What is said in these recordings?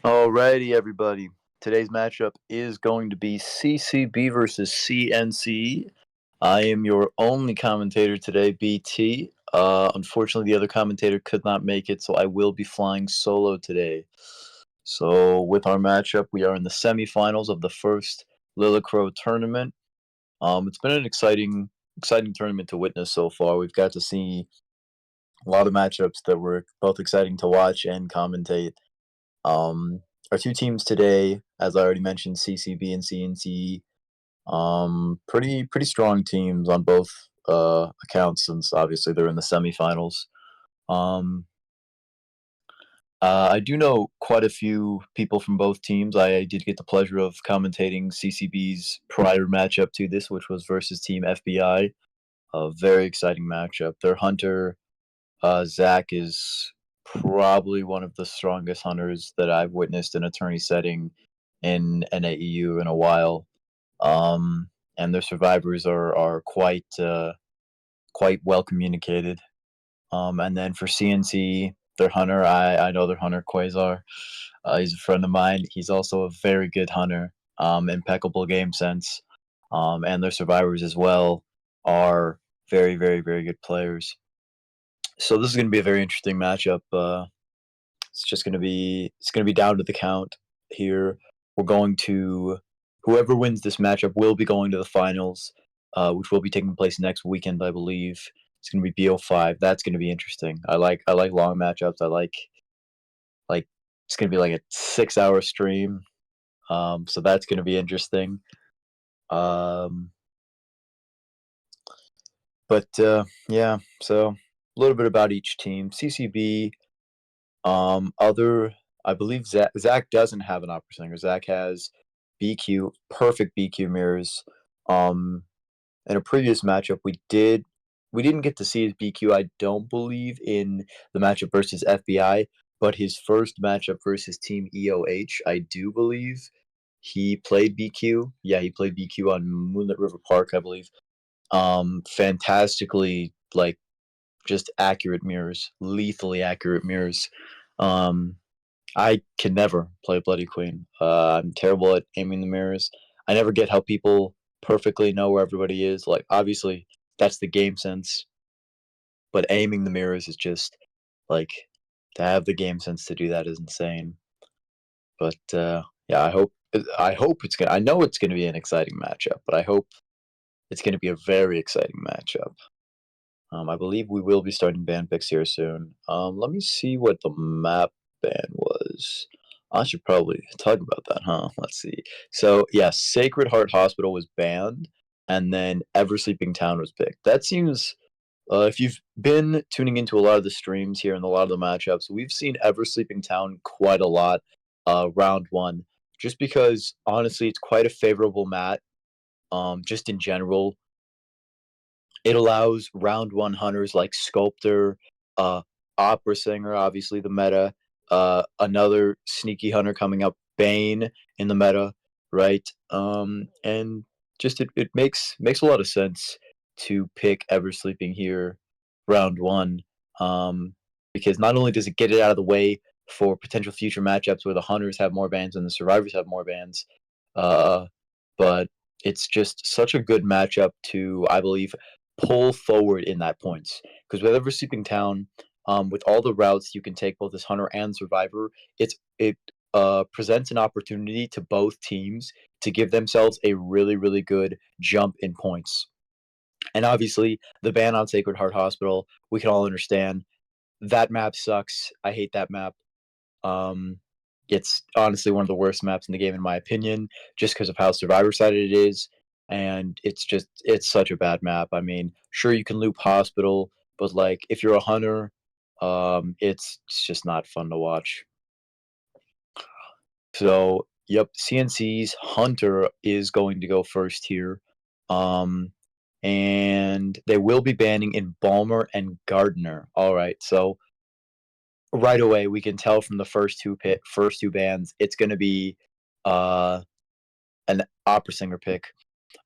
Alrighty, everybody. Today's matchup is going to be CCB versus CNCE. I am your only commentator today, BT. Unfortunately, the other commentator could not make it, so I will be flying solo today. So, with our matchup, we are in the semifinals of the first Lilicrow Tournament. It's been an exciting tournament to witness so far. We've got to see a lot of matchups that were both exciting to watch and commentate. Um, our two teams today, as I already mentioned, CCB and CNCE, pretty strong teams on both accounts since obviously they're in the semifinals. Um, I do know quite a few people from both teams. I did get the pleasure of commentating CCB's prior matchup to this, which was versus Team FBI. A very exciting matchup. Their hunter, Zach, is probably one of the strongest hunters that I've witnessed in a tourney setting in NAEU in a while. And their survivors are quite well communicated. And then for CNC, their hunter, I know their hunter Quasar. He's a friend of mine. He's also a very good hunter. Impeccable game sense. And their survivors as well are very good players. So this is going to be a very interesting matchup. It's going to be down to the count here. We're going to Whoever wins this matchup will be going to the finals, which will be taking place next weekend, I believe. It's going to be BO5. That's going to be interesting. I like long matchups. I like it's going to be like a 6-hour stream. So that's going to be interesting. Um, yeah. So a little bit about each team. CCB. Other, I believe Zach doesn't have an opera singer. Zach has BQ, perfect BQ mirrors. Um, in a previous matchup, we didn't get to see his BQ. I don't believe in the matchup versus FBI, but his first matchup versus Team EOH, I do believe he played BQ. Yeah, he played BQ on Moonlit River Park, I believe. Fantastically, like, just accurate mirrors, lethally accurate mirrors. Um, I can never play Bloody Queen. I'm terrible at aiming the mirrors. I never get how people perfectly know where everybody is. Like, obviously, that's the game sense, but aiming the mirrors is just like to have the game sense to do that is insane. But yeah, I hope it's gonna. I know it's gonna be an exciting matchup, but I hope it's gonna be a very exciting matchup. I believe we will be starting band picks here soon. Let me see what the map ban was. I should probably talk about that, huh? Let's see. So, yeah, Sacred Heart Hospital was banned, and then Ever Sleeping Town was picked. That seems, if you've been tuning into a lot of the streams here and a lot of the matchups, we've seen Ever Sleeping Town quite a lot, round one, just because, honestly, it's quite a favorable mat, just in general. It allows round one hunters like Sculptor, uh, Opera Singer, obviously the meta, another sneaky hunter coming up, Bane in the meta, right? And just it makes a lot of sense to pick Ever Sleeping here round one, because not only does it get it out of the way for potential future matchups where the hunters have more bans and the survivors have more bans, uh, but it's just such a good matchup to, I believe, pull forward in that points. Because with Ever Sleeping Town, with all the routes you can take both as hunter and survivor, it presents an opportunity to both teams to give themselves a really good jump in points. And obviously, the ban on Sacred Heart Hospital, we can all understand that map sucks. I hate that map. Um, it's honestly one of the worst maps in the game, in my opinion, just because of how survivor-sided it is, and it's such a bad map. I mean, sure, you can loop Hospital, but, like, if you're a hunter, it's just not fun to watch. So, yep, CNC's Hunter is going to go first here, um, and they will be banning Embalmer and Gardener. Alright, so right away we can tell from the first two bands it's going to be uh an opera singer pick.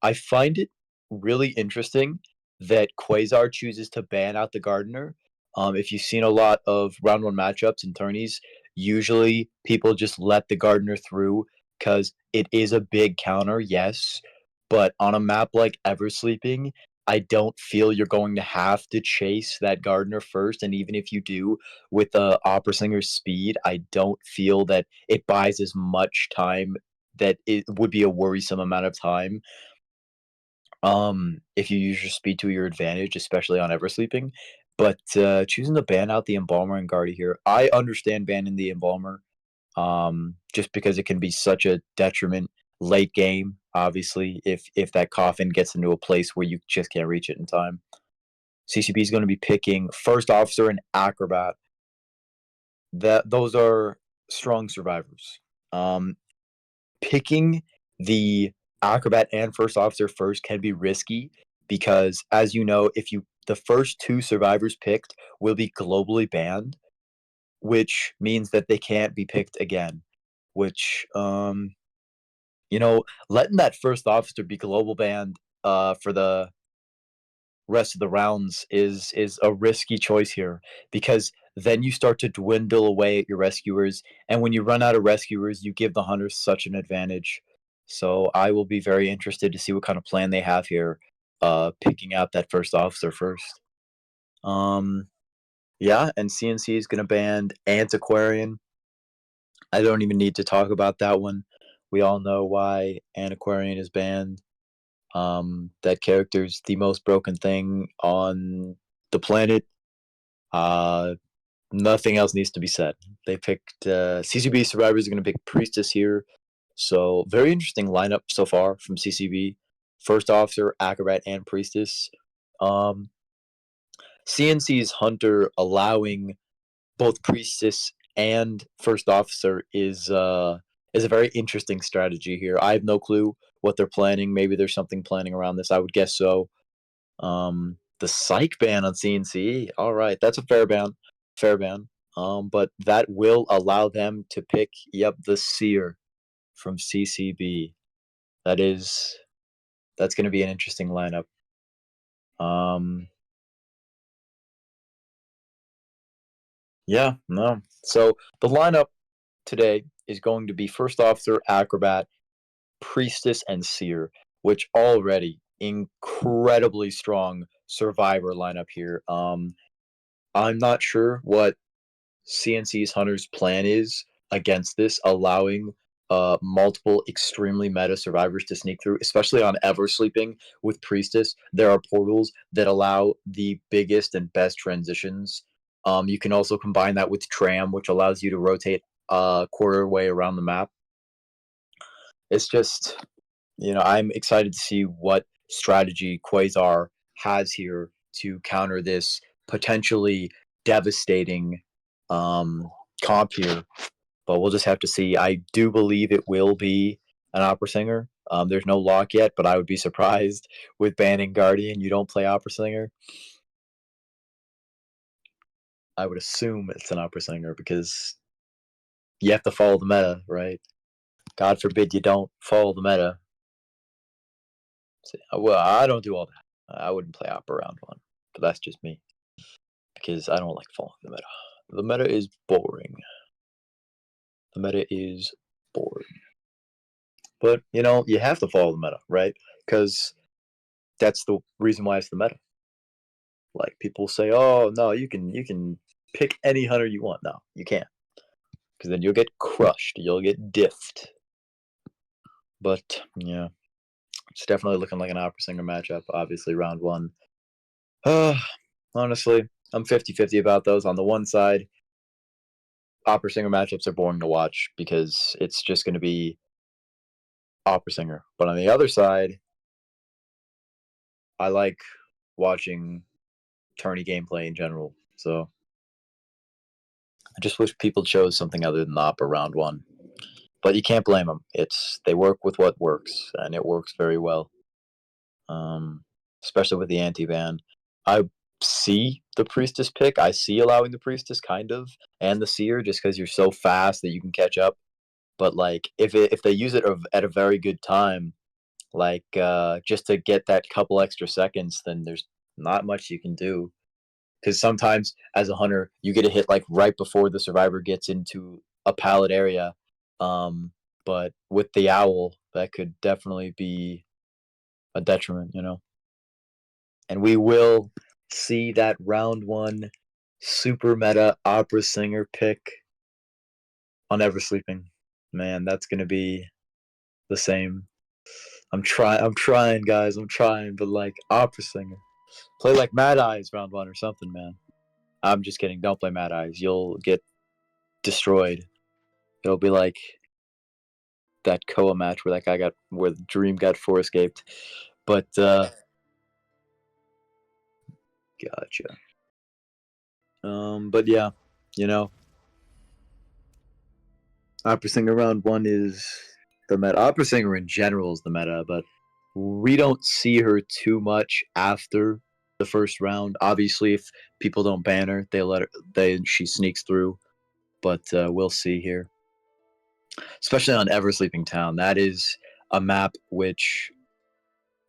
I find it really interesting that Quasar chooses to ban out the Gardener. If you've seen a lot of round one matchups and tourneys, Usually, people just let the gardener through because it is a big counter, yes, but on a map like Eversleeping, I don't feel you're going to have to chase that gardener first, and even if you do, with the opera singer's speed, I don't feel that it buys as much time that it would be a worrisome amount of time, if you use your speed to your advantage, especially on Eversleeping. But, choosing to ban out the Embalmer and Guardy here, I understand banning the Embalmer, just because it can be such a detriment late game, obviously, if that coffin gets into a place where you just can't reach it in time. CCB is gonna be picking First Officer and Acrobat. Those are strong survivors. Um, Picking the Acrobat and First Officer first can be risky because, as you know, if you the first 2 survivors picked will be globally banned, which means that they can't be picked again, which, letting that First Officer be global banned, for the rest of the rounds is a risky choice here because then you start to dwindle away at your rescuers, and when you run out of rescuers, you give the hunters such an advantage. So I will be very interested to see what kind of plan they have here, picking out that First Officer first. Um, yeah, and CNC is gonna ban Antiquarian. I don't even need to talk about that one. We all know why Antiquarian is banned. That character's the most broken thing on the planet. Uh, Nothing else needs to be said. They picked CCB survivors are going to pick Priestess here. So very interesting lineup so far from CCB. First Officer, Acrobat, and Priestess. Um, CNC's Hunter allowing both Priestess and First Officer is a very interesting strategy here. I have no clue what they're planning. Maybe there's something planning around this. I would guess so. The psych ban on CNCE. All right, that's a fair ban. Fair ban. But that will allow them to pick, yep, the Seer from CCB. That's going to be an interesting lineup. Um, yeah, no. So the lineup today is going to be First Officer, Acrobat, Priestess, and Seer, which already incredibly strong survivor lineup here. I'm not sure what CNC's Hunter's plan is against this, allowing multiple extremely meta survivors to sneak through, especially on Eversleeping with Priestess. There are portals that allow the biggest and best transitions. You can also combine that with Tram, which allows you to rotate a quarter way around the map. It's just, I'm excited to see what strategy Quasar has here to counter this potentially devastating um, comp here. But we'll just have to see. I do believe it will be an opera singer. There's no lock yet, but I would be surprised with banning Guardian. You don't play opera singer. I would assume it's an opera singer because you have to follow the meta, right? God forbid you don't follow the meta. Well, I don't do all that. I wouldn't play opera round one, but that's just me because I don't like following the meta. The meta is boring. The meta is boring. But you have to follow the meta, right? Because that's the reason why it's the meta. Like people say, "Oh no, you can pick any hunter you want." No, you can't, because then you'll get crushed. You'll get diffed. But yeah, it's definitely looking like an opera singer matchup. Obviously, round one. Uh, Honestly, I'm 50-50 about those. On the one side, opera singer matchups are boring to watch because it's just going to be opera singer. But on the other side, I like watching tourney gameplay in general. So I just wish people chose something other than the opera round one. But you can't blame them. They work with what works, and it works very well. Um, Especially with the anti-ban. I see the priestess pick. I see allowing the priestess kind of, and the seer, just because you're so fast that you can catch up. But like, if they use it at a very good time, like just to get that couple extra seconds, then there's not much you can do. because sometimes as a hunter you get a hit like right before the survivor gets into a pallet area. But with the owl, that could definitely be a detriment, you know. And we will see that round one super meta opera singer pick on Ever Sleeping. Man, that's gonna be the same. I'm trying, guys. I'm trying, but like opera singer, play like Mad Eyes round one or something, man. I'm just kidding. Don't play Mad Eyes. You'll get destroyed. It'll be like that Koa match where that guy got where the Dream got four escaped. But gotcha. But yeah, you know, opera singer round one is the meta. Opera singer in general is the meta, but we don't see her too much after the first round. Obviously, if people don't ban her, they let her. She sneaks through. But we'll see here, especially on Ever Sleeping Town. That is a map which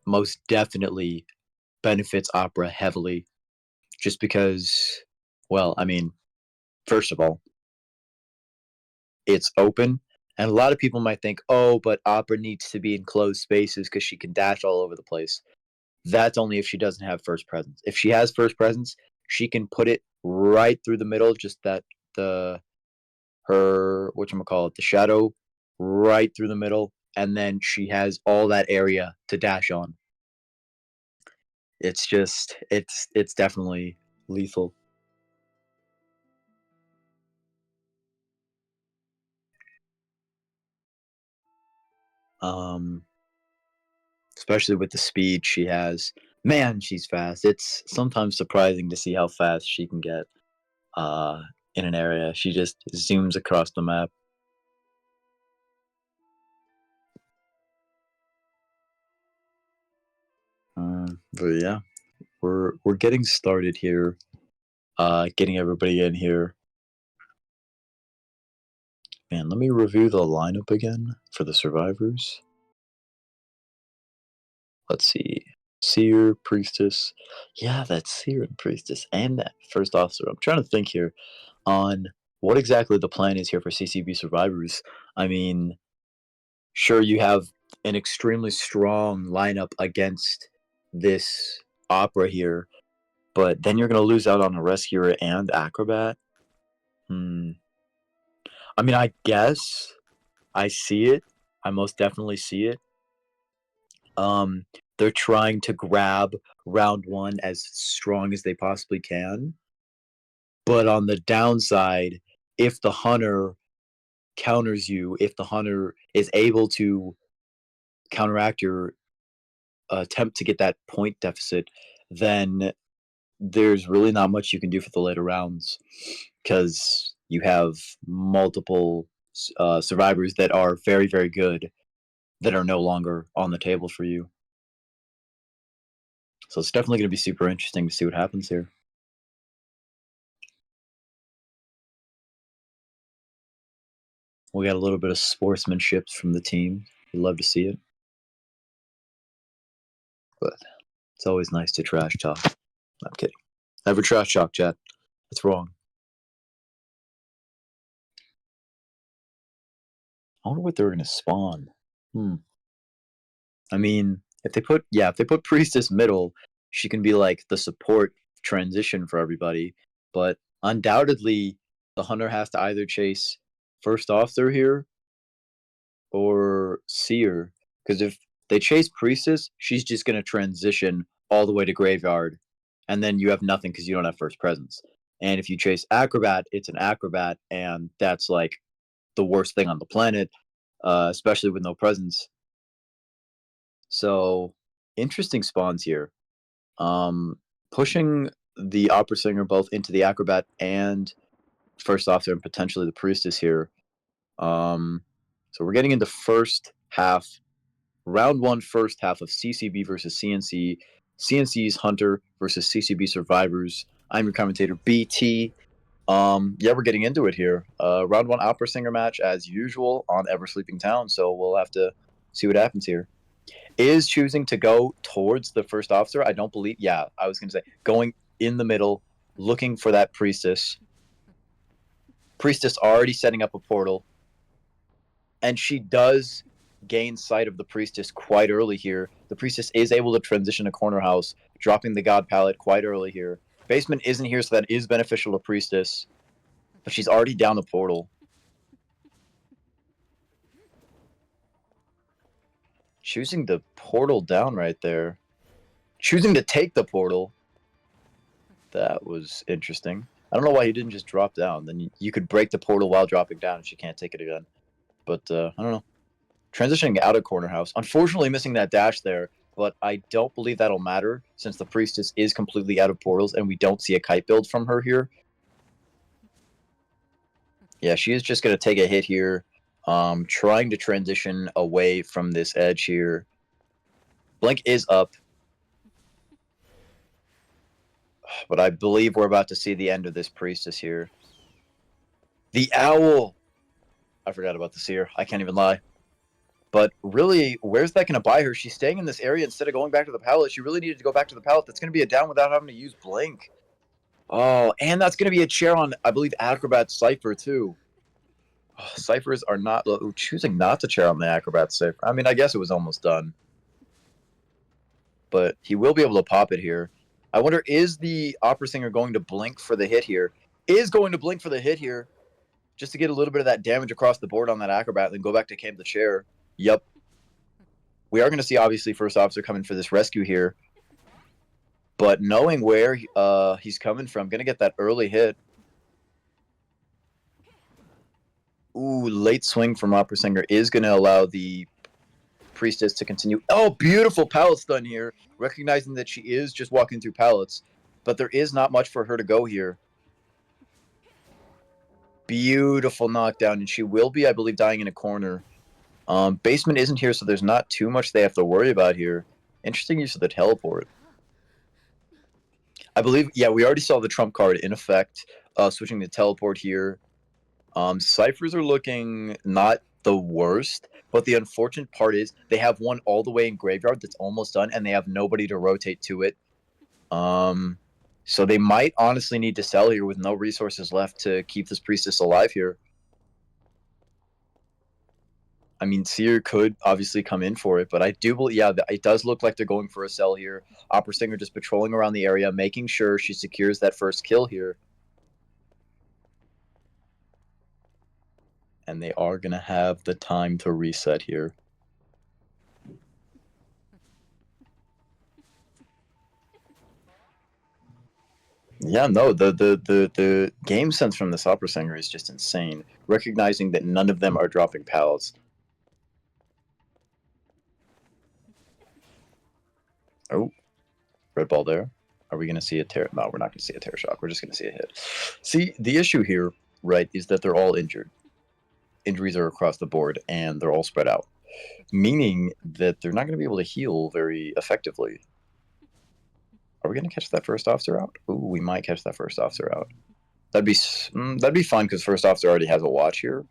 most definitely benefits Opera heavily, just because. Well, I mean, first of all, it's open. And a lot of people might think, oh, but Opera needs to be in closed spaces because she can dash all over the place. That's only if she doesn't have first presence. If she has first presence, she can put it right through the middle, just that her whatchamacallit, the shadow right through the middle, and then she has all that area to dash on. It's just it's definitely lethal. Um Especially with the speed she has. Man, she's fast. It's sometimes surprising to see how fast she can get uh, in an area. She just zooms across the map. But yeah, we're getting started here. Getting everybody in here. Man, let me review the lineup again for the survivors. Let's see. Seer, Priestess. Yeah, that's Seer and Priestess, and that first officer. I'm trying to think here on what exactly the plan is here for CCB survivors. I mean, sure, you have an extremely strong lineup against this opera here, but then you're going to lose out on a rescuer and acrobat. I mean, I guess I see it. I most definitely see it. They're trying to grab round one as strong as they possibly can. But on the downside, if the hunter counters you, if the hunter is able to counteract your attempt to get that point deficit, then there's really not much you can do for the later rounds because you have multiple survivors that are very, very good that are no longer on the table for you. So it's definitely going to be super interesting to see what happens here. We got a little bit of sportsmanship from the team. We love to see it. But it's always nice to trash talk. I'm kidding. Never trash talk, chat. It's wrong. I wonder what they're going to spawn. I mean, if they put Priestess middle, she can be like the support transition for everybody. But undoubtedly, the hunter has to either chase first officer here or seer. Because if they chase Priestess, she's just going to transition all the way to graveyard, and then you have nothing because you don't have first presence. And if you chase acrobat, it's an acrobat, and that's like the worst thing on the planet, especially with no presence. So interesting spawns here. Pushing the opera singer both into the acrobat and first officer and potentially the priestess here. So we're getting into first half, round one, first half of CCB versus CNC. CNC's Hunter versus CCB Survivors. I'm your commentator, BT. Yeah, we're getting into it here. Round one opera singer match as usual on Ever Sleeping Town. So we'll have to see what happens here. Is choosing to go towards the first officer. I don't believe. Yeah, I was going to say going in the middle looking for that Priestess. Priestess already setting up a portal. And she does gain sight of the Priestess quite early here. The Priestess is able to transition a corner house, dropping the God Pallet quite early here. Basement isn't here, so that is beneficial to Priestess. But she's already down the portal. Choosing the portal down right there. Choosing to take the portal. That was interesting. I don't know why he didn't just drop down. Then you could break the portal while dropping down and she can't take it again. But I don't know. Transitioning out of corner house. Unfortunately missing that dash there, but I don't believe that'll matter since the Priestess is completely out of portals and we don't see a kite build from her here. Yeah, she is just going to take a hit here. Trying to transition away from this edge here. Blink is up. But I believe we're about to see the end of this Priestess here. The Owl! I forgot about the Seer. I can't even lie. But really, where's that going to buy her? She's staying in this area instead of going back to the pallet. She really needed to go back to the pallet. That's going to be a down without having to use Blink. Oh, and that's going to be a chair on, I believe, Acrobat Cypher, too. Oh, Cyphers are not choosing not to chair on the Acrobat Cypher. I mean, I guess it was almost done. But he will be able to pop it here. I wonder, is the Opera Singer going to blink for the hit here? Is going to blink for the hit here. Just to get a little bit of that damage across the board on that Acrobat, then go back to camp the chair. Yep. We are going to see, obviously, First Officer coming for this rescue here. But knowing where he's coming from, going to get that early hit. Ooh, late swing from Opera Singer is going to allow the Priestess to continue. Oh, beautiful pallet stun here. Recognizing that she is just walking through pallets. But there is not much for her to go here. Beautiful knockdown. And she will be, I believe, dying in a corner. Basement isn't here, so there's not too much they have to worry about here. Interesting use of the teleport. I believe, yeah, we already saw the trump card in effect. Switching to teleport here. Ciphers are looking not the worst, but the unfortunate part is they have one all the way in graveyard that's almost done, and they have nobody to rotate to it. So they might honestly need to sell here with no resources left to keep this Priestess alive here. I mean, Seer could obviously come in for it, but I do believe, yeah, it does look like they're going for a sell here. Opera Singer just patrolling around the area, making sure she secures that first kill here. And they are going to have the time to reset here. Yeah, no, the game sense from this Opera Singer is just insane. Recognizing that none of them are dropping pallets. Oh, red ball there. Are we going to see a tear? No, we're not going to see a tear shock. We're just going to see a hit. See, the issue here, right, is that they're all injured. Injuries are across the board, and they're all spread out. Meaning that they're not going to be able to heal very effectively. Are we going to catch that first officer out? Ooh, we might catch that first officer out. That'd be fun because first officer already has a watch here.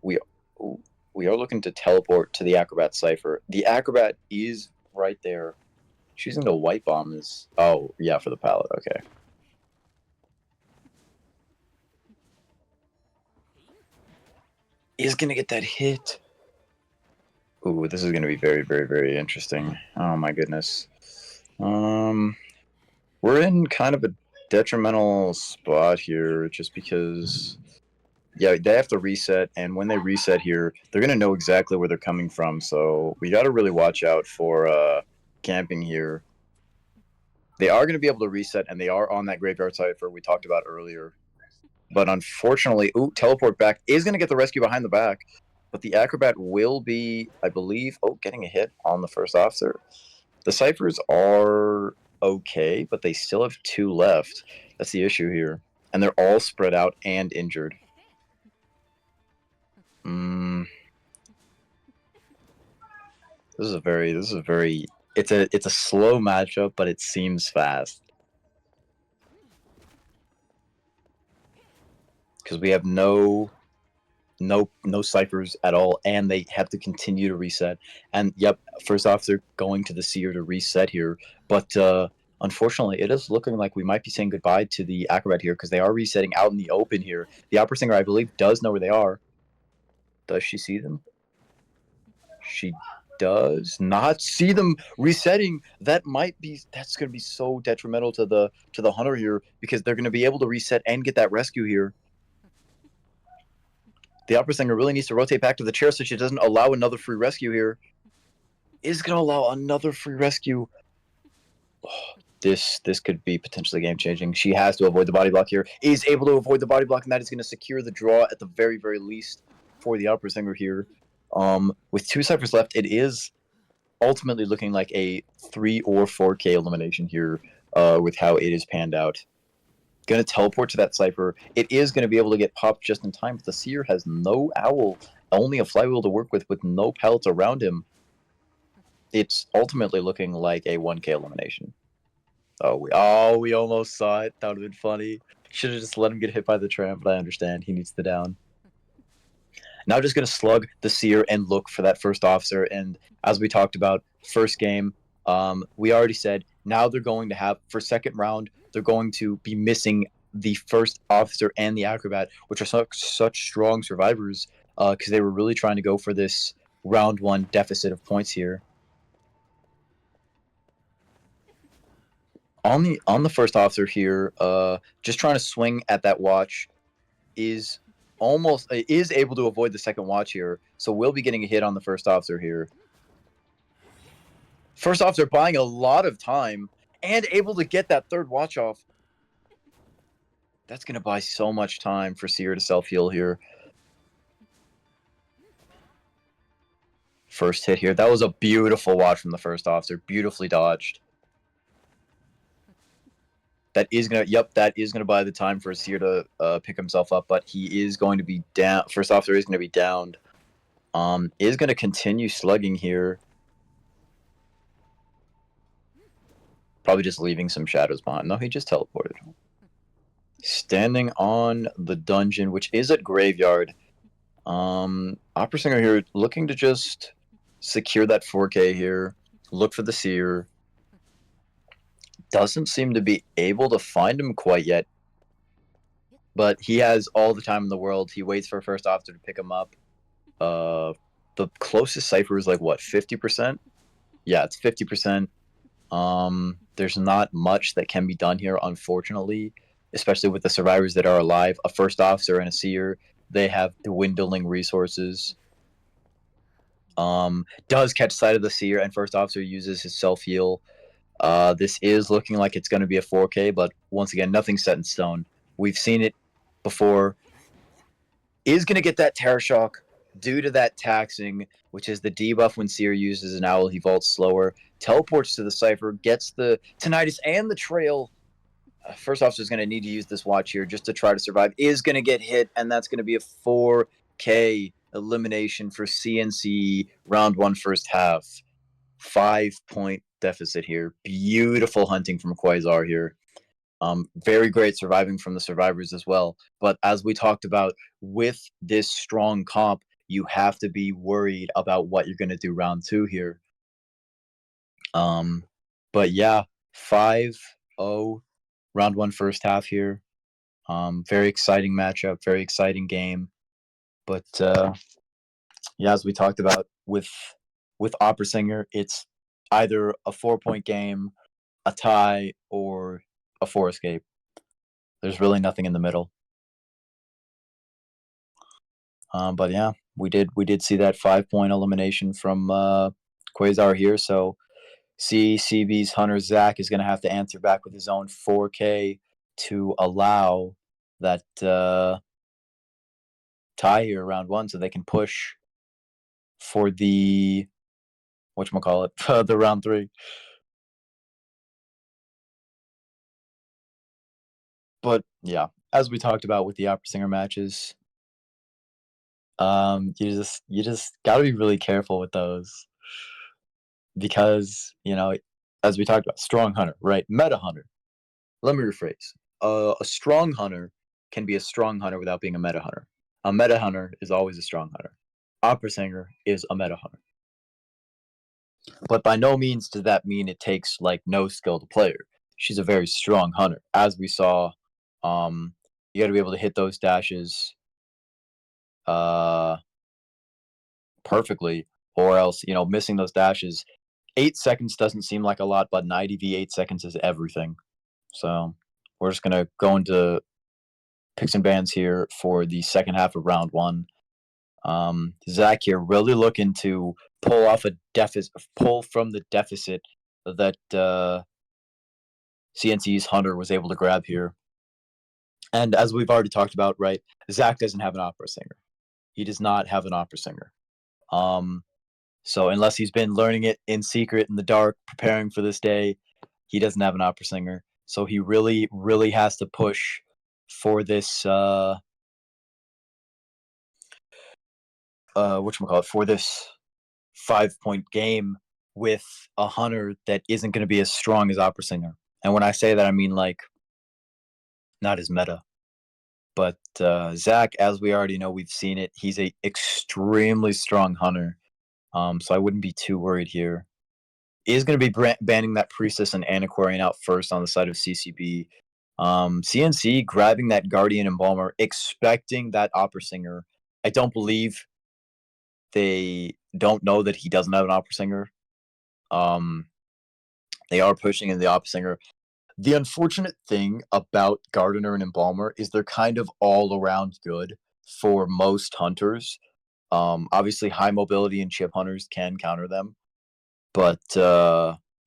We are looking to teleport to the Acrobat Cypher. The Acrobat is right there. Choosing the white bomb is... Oh, yeah, for the pallet. Okay. Is going to get that hit. Ooh, this is going to be very, very, very interesting. Oh, my goodness. We're in kind of a detrimental spot here just because... Yeah, they have to reset, and when they reset here, they're going to know exactly where they're coming from, so we got to really watch out for camping here. They are going to be able to reset, and they are on that graveyard cipher we talked about earlier. But unfortunately, teleport back is going to get the rescue behind the back, but the Acrobat will be, I believe, getting a hit on the first officer. The ciphers are okay, but they still have 2 left. That's the issue here. And they're all spread out and injured. This is a very it's a slow matchup, but it seems fast. Because we have no ciphers at all, and they have to continue to reset. And yep, first officer going to the seer to reset here. But Unfortunately, it is looking like we might be saying goodbye to the Acrobat here because they are resetting out in the open here. The Opera Singer, I believe, does know where they are. Does she see them? She does not see them resetting. That's going to be so detrimental to the Hunter here because they're going to be able to reset and get that rescue here. The Opera Singer really needs to rotate back to the chair so she doesn't allow another free rescue here. Is going to allow another free rescue. Oh, this could be potentially game-changing. She has to avoid the body block here. Is able to avoid the body block, and that is going to secure the draw at the very, very least for the Opera Singer here. With 2 ciphers left, it is ultimately looking like a 3 or 4K elimination here with how it is panned out. Going to teleport to that cipher. It is going to be able to get popped just in time, but the Seer has no owl, only a flywheel to work with no pellets around him. It's ultimately looking like a 1K elimination. Oh, we almost saw it. That would have been funny. Should have just let him get hit by the tram, but I understand. He needs the down. Now just going to slug the Seer and look for that first officer. And as we talked about, first game, we already said now they're going to have, for second round, they're going to be missing the first officer and the Acrobat, which are such strong survivors because they were really trying to go for this round 1 deficit of points here. On the first officer here, just trying to swing at that watch is able to avoid the second watch here, so we'll be getting a hit on the first officer here. First officer buying a lot of time and able to get that third watch off. That's going to buy so much time for Seer to self-heal here. First hit here. That was a beautiful watch from the first officer. Beautifully dodged. That is gonna buy the time for Seer to pick himself up, but he is going to be down. First officer is going to be downed. Is going to continue slugging here. Probably just leaving some shadows behind. No, he just teleported. Standing on the dungeon, which is at Graveyard. Opera Singer here looking to just secure that 4K here. Look for the Seer. Doesn't seem to be able to find him quite yet. But he has all the time in the world. He waits for first officer to pick him up. The closest cipher is like, what, 50%? Yeah, it's 50%. There's not much that can be done here, unfortunately, especially with the survivors that are alive. A first officer and a Seer, they have dwindling resources. Does catch sight of the Seer, and first officer uses his self-heal. This is looking like it's going to be a 4K, but once again, nothing's set in stone. We've seen it before. Is going to get that Terror Shock due to that taxing, which is the debuff when Seer uses an owl, he vaults slower. Teleports to the cipher, gets the tinnitus and the trail. First officer is going to need to use this watch here just to try to survive. Is going to get hit, and that's going to be a 4K elimination for CNCE round 1 first half. 5-point deficit here. Beautiful hunting from Quasar here. Very great surviving from the survivors as well. But as we talked about, with this strong comp, you have to be worried about what you're going to do round 2 here. But yeah, 5-0 round 1 first half here. Very exciting matchup, very exciting game. But yeah, as we talked about with Opera Singer, it's either a 4-point game, a tie, or a 4 escape. There's really nothing in the middle. But yeah, we did see that 5-point elimination from Quasar here. So CCB's Hunter Zach is going to have to answer back with his own 4K to allow that tie here round 1, so they can push for the whatchamacallit, the round 3. But yeah, as we talked about with the Opera Singer matches, you just gotta be really careful with those because as we talked about, strong hunter, right? Meta hunter. Let me rephrase. A strong hunter can be a strong hunter without being a meta hunter. A meta hunter is always a strong hunter. Opera Singer is a meta hunter. But by no means does that mean it takes like no skill to play her. she's a very strong hunter, as we saw. You got to be able to hit those dashes uh, perfectly, or else missing those dashes. 8 seconds doesn't seem like a lot, but in IDV, 8 seconds is everything. So we're just gonna go into picks and bans here for the second half of round one. Zach here really looking to pull off a deficit, pull from the deficit that CNCE's Hunter was able to grab here. And as we've already talked about, right, Zach doesn't have an opera singer. He does not have an opera singer. So unless he's been learning it in secret in the dark, preparing for this day, he doesn't have an opera singer. So he really, really has to push for this whatchamacallit, for this 5-point game with a hunter that isn't going to be as strong as opera singer. And when I say that, I mean like not as meta. But Zach, as we already know, we've seen it. He's a extremely strong hunter. So I wouldn't be too worried here. He is going to be banning that Priestess and Antiquarian out first on the side of CCB. CNC grabbing that Guardian Embalmer, expecting that Opera Singer. I don't believe they don't know that he doesn't have an Opera Singer. They are pushing in the Opera Singer. The unfortunate thing about Gardener and Embalmer is they're kind of all around good for most hunters. Obviously, high mobility and chip hunters can counter them, but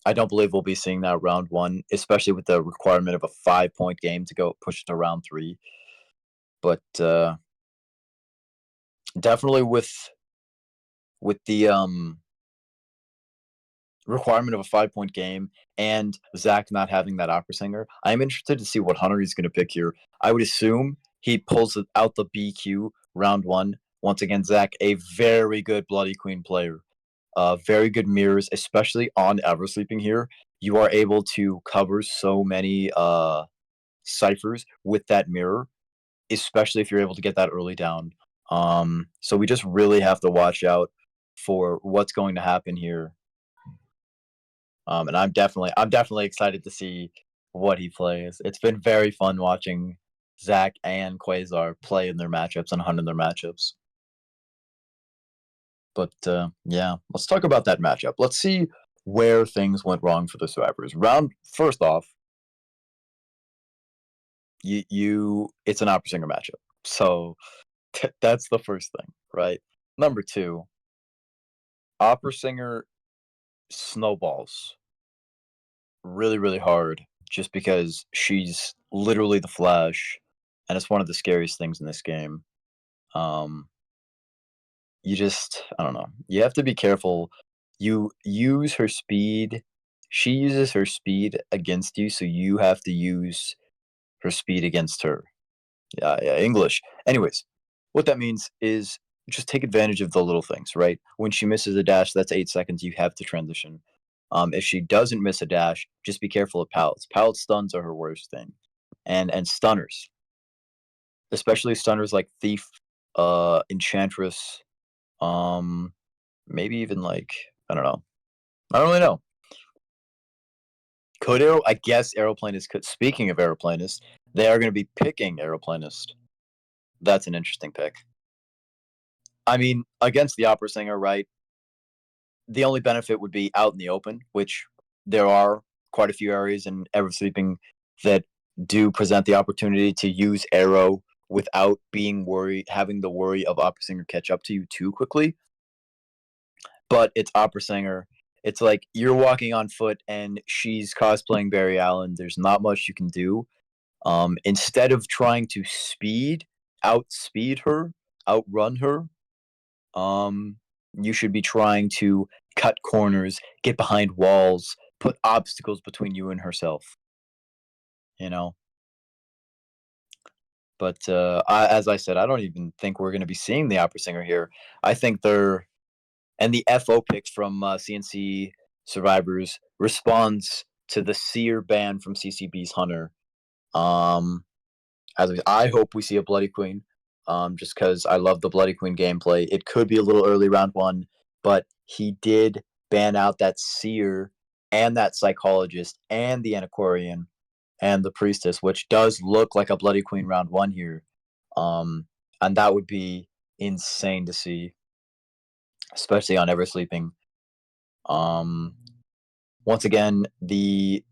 I don't believe we'll be seeing that round one, especially with the requirement of a 5-point game to go push to round three. But definitely with the requirement of a 5-point game and Zach not having that opera singer, I'm interested to see what hunter he's going to pick here. I would assume he pulls out the BQ round one. Once again, Zach, a very good Bloody Queen player. Very good mirrors, especially on Eversleeping here. You are able to cover so many ciphers with that mirror, especially if you're able to get that early down. So we just really have to watch out for what's going to happen here. And I'm definitely excited to see what he plays. It's been very fun watching Zach and Quasar play in their matchups and hunt in their matchups. But yeah, let's talk about that matchup. Let's see where things went wrong for the survivors. First off, it's an opera singer matchup, so that's the first thing, right? Number two, opera singer snowballs really, really hard just because she's literally the Flash, and it's one of the scariest things in this game. I don't know. You have to be careful. You use her speed. She uses her speed against you, so you have to use her speed against her. Yeah, English. Anyways, what that means is just take advantage of the little things, right? When she misses a dash, that's 8 seconds. You have to transition. If she doesn't miss a dash, just be careful of pallets. Pallet stuns are her worst thing, and stunners, especially stunners like Thief, Enchantress, maybe even like I don't know. I don't really know. Could I guess Aeroplanist could. Speaking of Aeroplanist, they are going to be picking Aeroplanist. That's an interesting pick. I mean, against the opera singer, right? The only benefit would be out in the open, which there are quite a few areas in Eversleeping that do present the opportunity to use arrow without having the worry of opera singer catch up to you too quickly. But it's opera singer. It's like you're walking on foot and she's cosplaying Barry Allen. There's not much you can do. Instead of trying to outspeed her, outrun her, you should be trying to cut corners, get behind walls, put obstacles between you and herself. You know. But as I said, I don't even think we're going to be seeing the opera singer here. I think and the FO picks from CNC Survivors responds to the Seer ban from CCB's Hunter. I hope we see a Bloody Queen, just because I love the Bloody Queen gameplay. It could be a little early round one, but he did ban out that Seer and that psychologist and the antiquarian and the priestess, which does look like a Bloody Queen round one here. And that would be insane to see, especially on Ever Sleeping. Um, Once again, the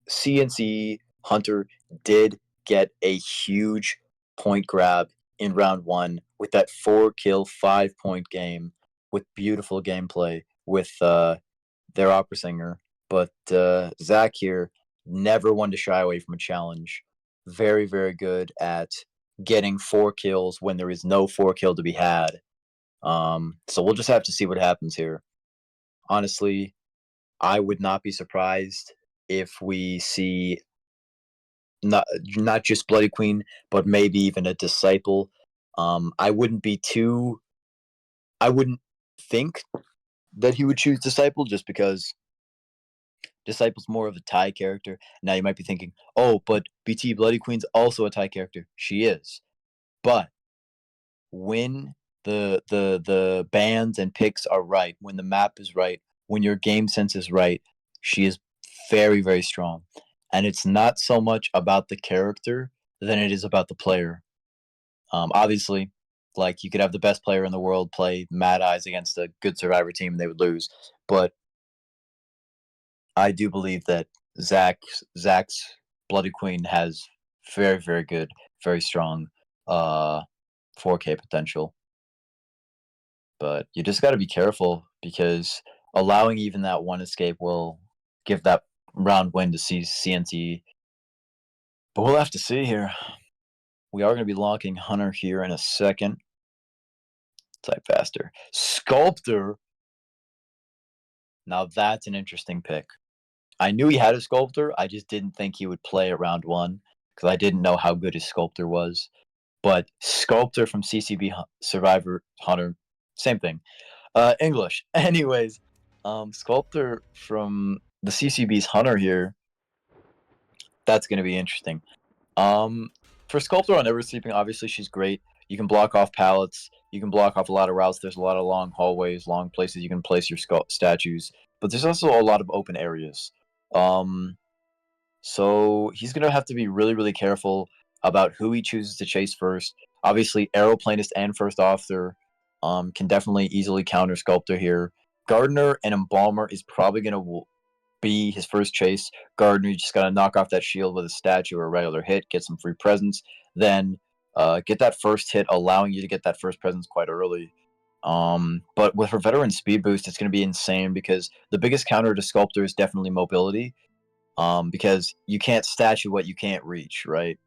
CNCE Hunter did get a huge point grab in round one with that 4-kill, 5-point game with beautiful gameplay with their opera singer. But Zach here, never one to shy away from a challenge. Very, very good at getting 4 kills when there is no 4-kill to be had. So we'll just have to see what happens here. Honestly, I would not be surprised if we see not just Bloody Queen, but maybe even a Disciple. I wouldn't be too. I wouldn't think that he would choose Disciple just because Disciple's more of a tie character. Now you might be thinking, oh, but BT Bloody Queen's also a tie character. She is, but when the bands and picks are right, when the map is right, when your game sense is right, she is very, very strong. And it's not so much about the character than it is about the player. Obviously, like you could have the best player in the world play Mad Eyes against a good Survivor team and they would lose. But I do believe that Zach's Bloody Queen has very, very good, very strong 4K potential. But you just got to be careful because allowing even that one escape will give that round win to CNCE. But we'll have to see here. We are going to be locking Hunter here in a second. Type faster. Sculptor. Now that's an interesting pick. I knew he had a Sculptor. I just didn't think he would play at round one because I didn't know how good his Sculptor was. But Sculptor from CCB Survivor Hunter, same thing. English. Anyways, Sculptor from the CCB's Hunter here. That's going to be interesting. For Sculptor on Ever Sleeping, obviously she's great. You can block off pallets. You can block off a lot of routes. There's a lot of long hallways, long places you can place your statues. But there's also a lot of open areas. So he's going to have to be really, really careful about who he chooses to chase first. Obviously, Aeroplanist and First Officer can definitely easily counter Sculptor here. Gardener and Embalmer is probably going to be his first chase. Gardener, you just got to knock off that shield with a statue or a regular hit, get some free presents, then get that first hit, allowing you to get that first presence quite early. But with her veteran speed boost, it's going to be insane because the biggest counter to Sculptor is definitely mobility. Because you can't statue what you can't reach, right?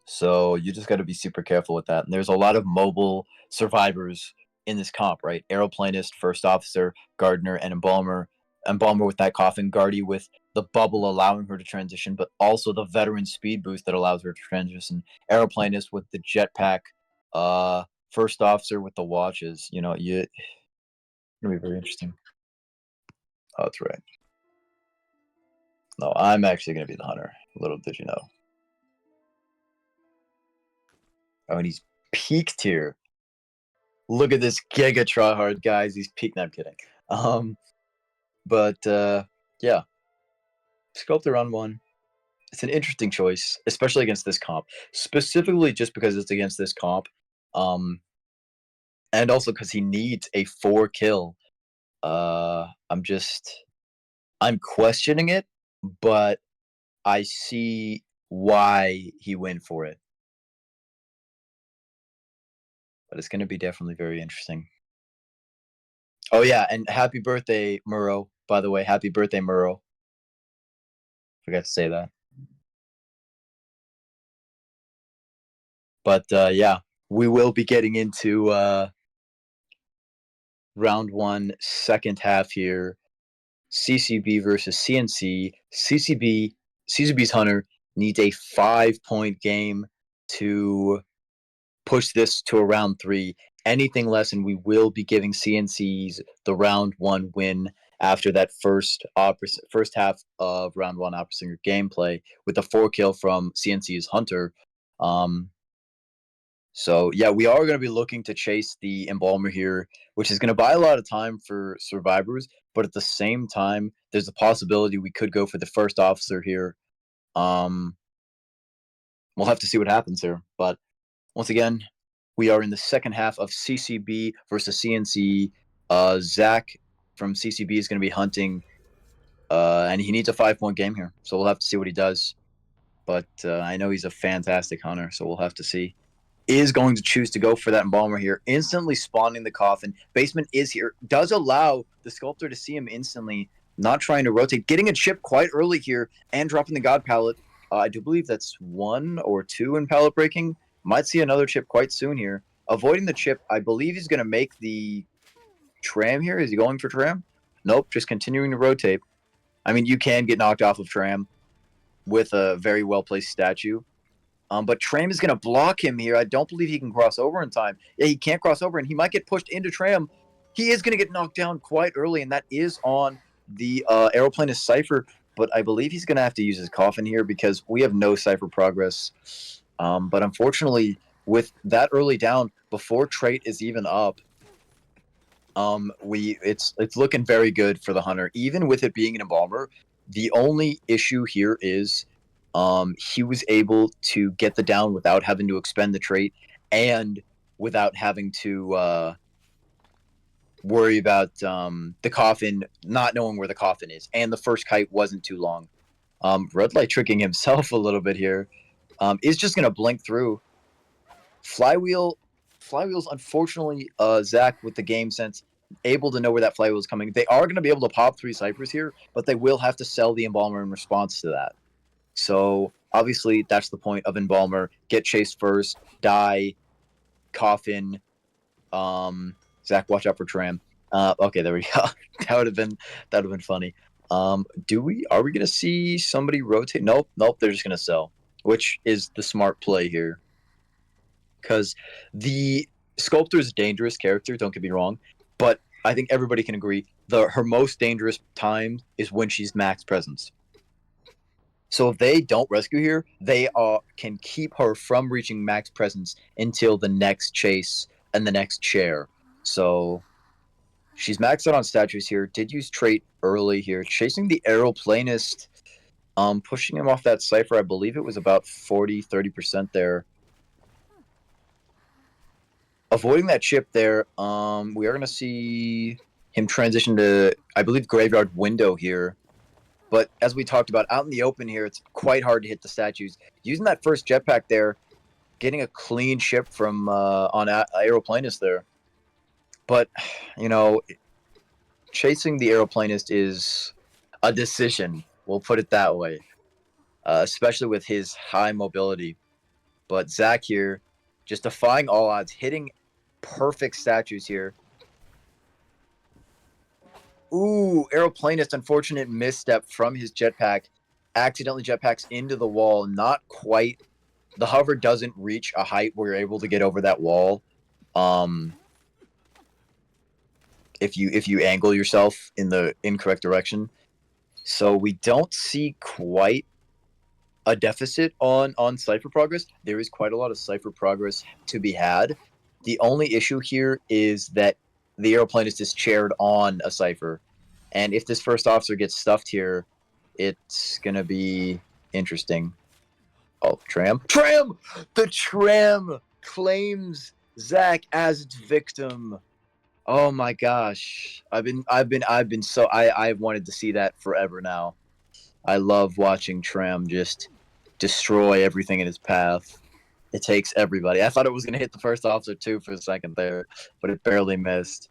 So you just got to be super careful with that. And there's a lot of mobile survivors in this comp, right? Aeroplanist, First Officer, Gardener, and Embalmer. Embalmer with that coffin, Guardy with the bubble allowing her to transition, but also the veteran speed boost that allows her to transition. Aeroplanist with the jetpack, First Officer with the watches. You know, it's gonna be very interesting. Oh, that's right. No, I'm actually gonna be the hunter. Little did you know. Oh, and he's peaked here. Look at this giga tryhard, guys. He's peaked. No, I'm kidding. But yeah, Sculptor on one. It's an interesting choice, especially against this comp. Specifically, just because it's against this comp, and also because he needs a 4-kill. I'm questioning it, but I see why he went for it. But it's going to be definitely very interesting. Oh yeah, and happy birthday, Murrow. By the way, happy birthday, Murrow. Forgot to say that. But yeah, we will be getting into round one, second half here. CCB versus CNC. CCB's Hunter needs a 5-point game to push this to a round three. Anything less, and we will be giving CNC's the round one win after that first half of round one Opera Singer gameplay with a 4-kill from CNC's Hunter. So yeah, we are going to be looking to chase the Embalmer here, which is going to buy a lot of time for survivors. But at the same time, there's a possibility we could go for the first officer here. Um, we'll have to see what happens there. But once again, we are in the second half of CCB versus CNCE. Zach from CCB is going to be hunting, and he needs a 5-point game here. So we'll have to see what he does. But I know he's a fantastic hunter, so we'll have to see. Is going to choose to go for that Embalmer here, instantly spawning the Coffin. Basement is here, does allow the Sculptor to see him instantly, not trying to rotate, getting a chip quite early here, and dropping the God Pallet. I do believe that's 1 or 2 in pallet breaking. Might see another chip quite soon here. Avoiding the chip, I believe he's going to make the Tram here. Is he going for Tram? Nope, just continuing to rotate. I mean, you can get knocked off of Tram with a very well-placed statue. But Tram is going to block him here. I don't believe he can cross over in time. Yeah, he can't cross over, and he might get pushed into Tram. He is going to get knocked down quite early, and that is on the Aeroplanist Cypher. But I believe he's going to have to use his Coffin here because we have no Cypher progress. But unfortunately, with that early down, before trait is even up, it's looking very good for the Hunter. Even with it being an Embalmer, the only issue here is he was able to get the down without having to expend the trait and without having to worry about the Coffin, not knowing where the Coffin is. And the first kite wasn't too long. Red Light tricking himself a little bit here. Is just going to blink through. Flywheel's unfortunately, Zach with the game sense, able to know where that flywheel is coming. They are going to be able to pop 3 ciphers here, but they will have to sell the Embalmer in response to that. So obviously that's the point of Embalmer. Get chased first, die, Coffin. Zach, watch out for Tram. Okay, there we go. that would have been funny. Are we gonna see somebody rotate? Nope, they're just gonna sell, which is the smart play here. Because the Sculptor is a dangerous character, don't get me wrong, but I think everybody can agree her most dangerous time is when she's max presence. So if they don't rescue here, they can keep her from reaching max presence until the next chase and the next chair. So she's maxed out on statues here. Did use trait early here. Chasing the Aeroplanist, pushing him off that Cypher. I believe it was about 30% there. Avoiding that chip there, we are going to see him transition to, I believe, Graveyard Window here. But as we talked about, out in the open here, it's quite hard to hit the statues. Using that first jetpack there, getting a clean ship from on Aeroplanist there. But, you know, chasing the Aeroplanist is a decision. We'll put it that way. Especially with his high mobility. But Zach here, just defying all odds, hitting perfect statues here. Ooh, Aeroplanist, unfortunate misstep from his jetpack. Accidentally jetpacks into the wall. Not quite. The hover doesn't reach a height where you're able to get over that wall. If you angle yourself in the incorrect direction. So we don't see quite a deficit on Cypher progress. There is quite a lot of Cypher progress to be had. The only issue here is that the Aeroplanist is chaired on a Cypher. And if this first officer gets stuffed here, it's going to be interesting. Oh, Tram. Tram! The Tram claims Zach as its victim. Oh my gosh. I've wanted to see that forever now. I love watching Tram just destroy everything in his path. It takes everybody. I thought it was going to hit the first officer too for a second there, but it barely missed.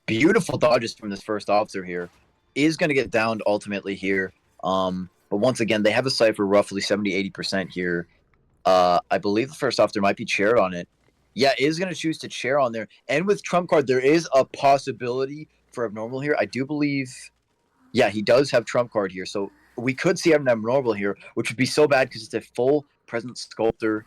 Beautiful dodges from this first officer here. Is going to get downed ultimately here. But once again, they have a Cypher roughly 70-80% here. I believe the first officer might be chaired on it. Yeah, is going to choose to chair on there. And with Trump card, there is a possibility for abnormal here. I do believe, yeah, he does have Trump card here. So we could see an abnormal here, which would be so bad because it's a full present Sculptor.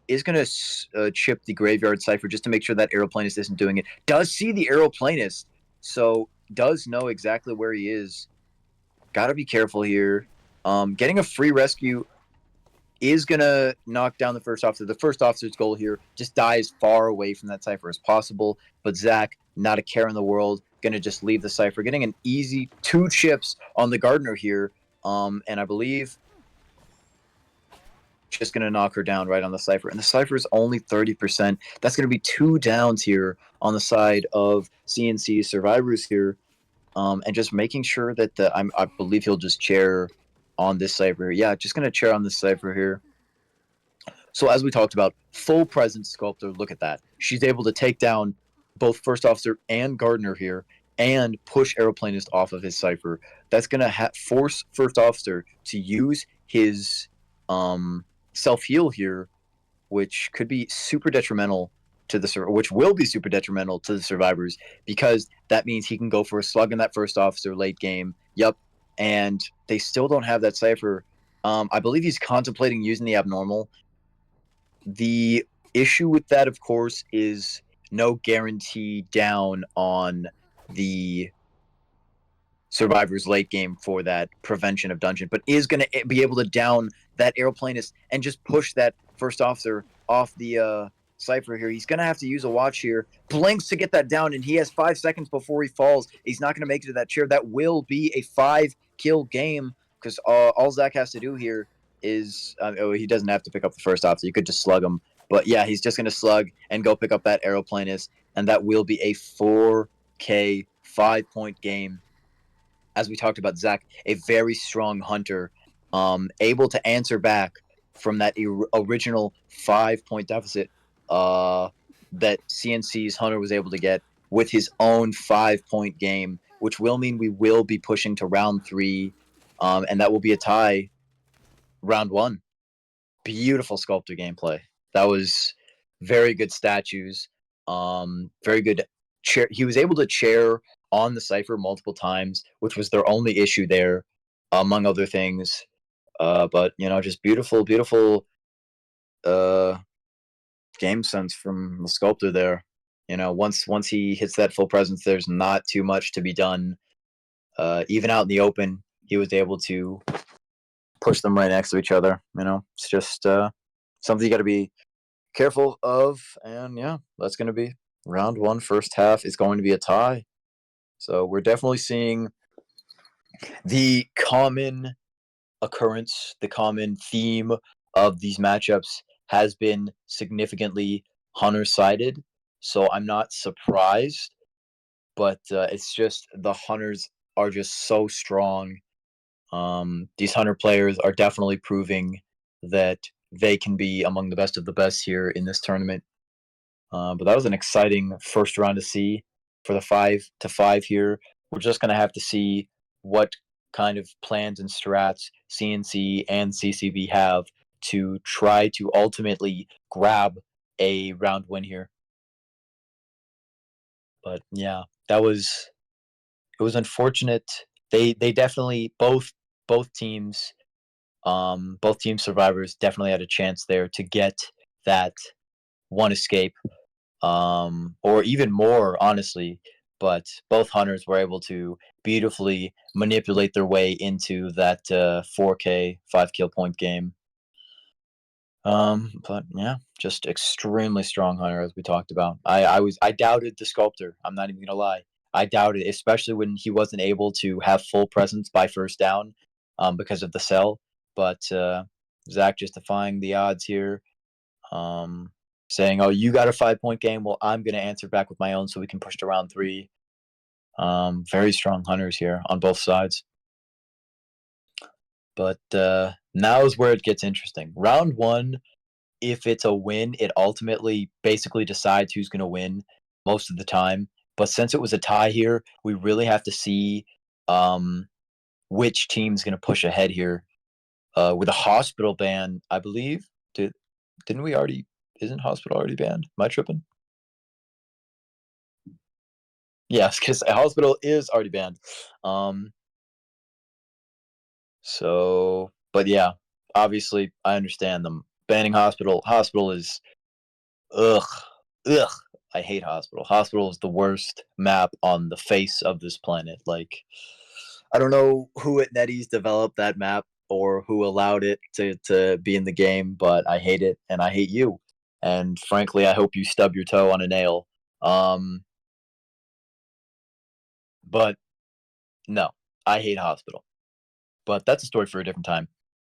Is going to chip the Graveyard Cypher just to make sure that Aeroplanist isn't doing it. Does see the Aeroplanist, so does know exactly where he is. Got to be careful here. Getting a free rescue. is going to knock down the first officer. The first officer's goal here, just die as far away from that cipher as possible. But Zach, not a care in the world, going to just leave the cipher, getting an easy 2 chips on the gardener here. And I believe just going to knock her down right on the cipher. And the cipher is only 30%. That's going to be 2 downs here on the side of CNC survivors here. And just making sure that I believe he'll just chair on this cipher. Yeah, just going to chair on this cipher here. So as we talked about, full presence sculptor, look at that. She's able to take down both first officer and gardener here and push aeroplanist off of his cipher. That's going to force first officer to use his self-heal here, which could be super detrimental to which will be super detrimental to the survivors, because that means he can go for a slug in that first officer late game. Yep. And they still don't have that cipher. I believe he's contemplating using the abnormal. The issue with that, of course, is no guarantee down on the survivors late game for that prevention of dungeon, but is going to be able to down that aeroplanist and just push that first officer off the cipher here. He's going to have to use a watch here. Blinks to get that down, and he has 5 seconds before he falls. He's not going to make it to that chair. That will be a 5-kill game, because all Zach has to do here is he doesn't have to pick up the first officer. You could just slug him. But yeah, he's just going to slug and go pick up that aeroplanist, and that will be a 4K 5-point game. As we talked about, Zach, a very strong hunter, able to answer back from that original 5-point deficit that CNC's hunter was able to get with his own 5-point game, which will mean we will be pushing to round 3, and that will be a tie round 1. Beautiful sculptor gameplay. That was very good statues, very good chair. He was able to chair on the cipher multiple times, which was their only issue there, among other things. But just beautiful game sense from the sculptor there. Once he hits that full presence, there's not too much to be done. Even out in the open, he was able to push them right next to each other. It's just something you got to be careful of. And yeah, that's going to be round 1, first half is going to be a tie. So we're definitely seeing the common occurrence, the common theme of these matchups has been significantly hunter-sided. So I'm not surprised, but it's just the hunters are just so strong. These hunter players are definitely proving that they can be among the best of the best here in this tournament. But that was an exciting first round to see for the 5-5 here. We're just going to have to see what kind of plans and strats CNC and CCB have to try to ultimately grab a round win here. But yeah, it was unfortunate. They definitely both teams survivors definitely had a chance there to get that one escape, or even more, honestly. But both hunters were able to beautifully manipulate their way into that 4K 5-kill point game. But yeah, just extremely strong hunter, as we talked about. I doubted the sculptor. I'm not even gonna lie. I doubted, especially when he wasn't able to have full presence by first down, because of the cell. But Zach just defying the odds here, saying, "Oh, you got a 5-point game. Well, I'm gonna answer back with my own, so we can push to round 3." Very strong hunters here on both sides. But now is where it gets interesting. Round 1, if it's a win, it ultimately basically decides who's going to win most of the time. But since it was a tie here, we really have to see which team's going to push ahead here. With a hospital ban, I believe. Didn't we already? Isn't hospital already banned? Am I tripping? Yes, because a hospital is already banned. So, but yeah, obviously, I understand them banning hospital. Hospital is, ugh. I hate hospital. Hospital is the worst map on the face of this planet. Like, I don't know who at NetEase developed that map or who allowed it to be in the game, but I hate it and I hate you. And frankly, I hope you stub your toe on a nail. Um, but no, I hate hospital. But that's a story for a different time.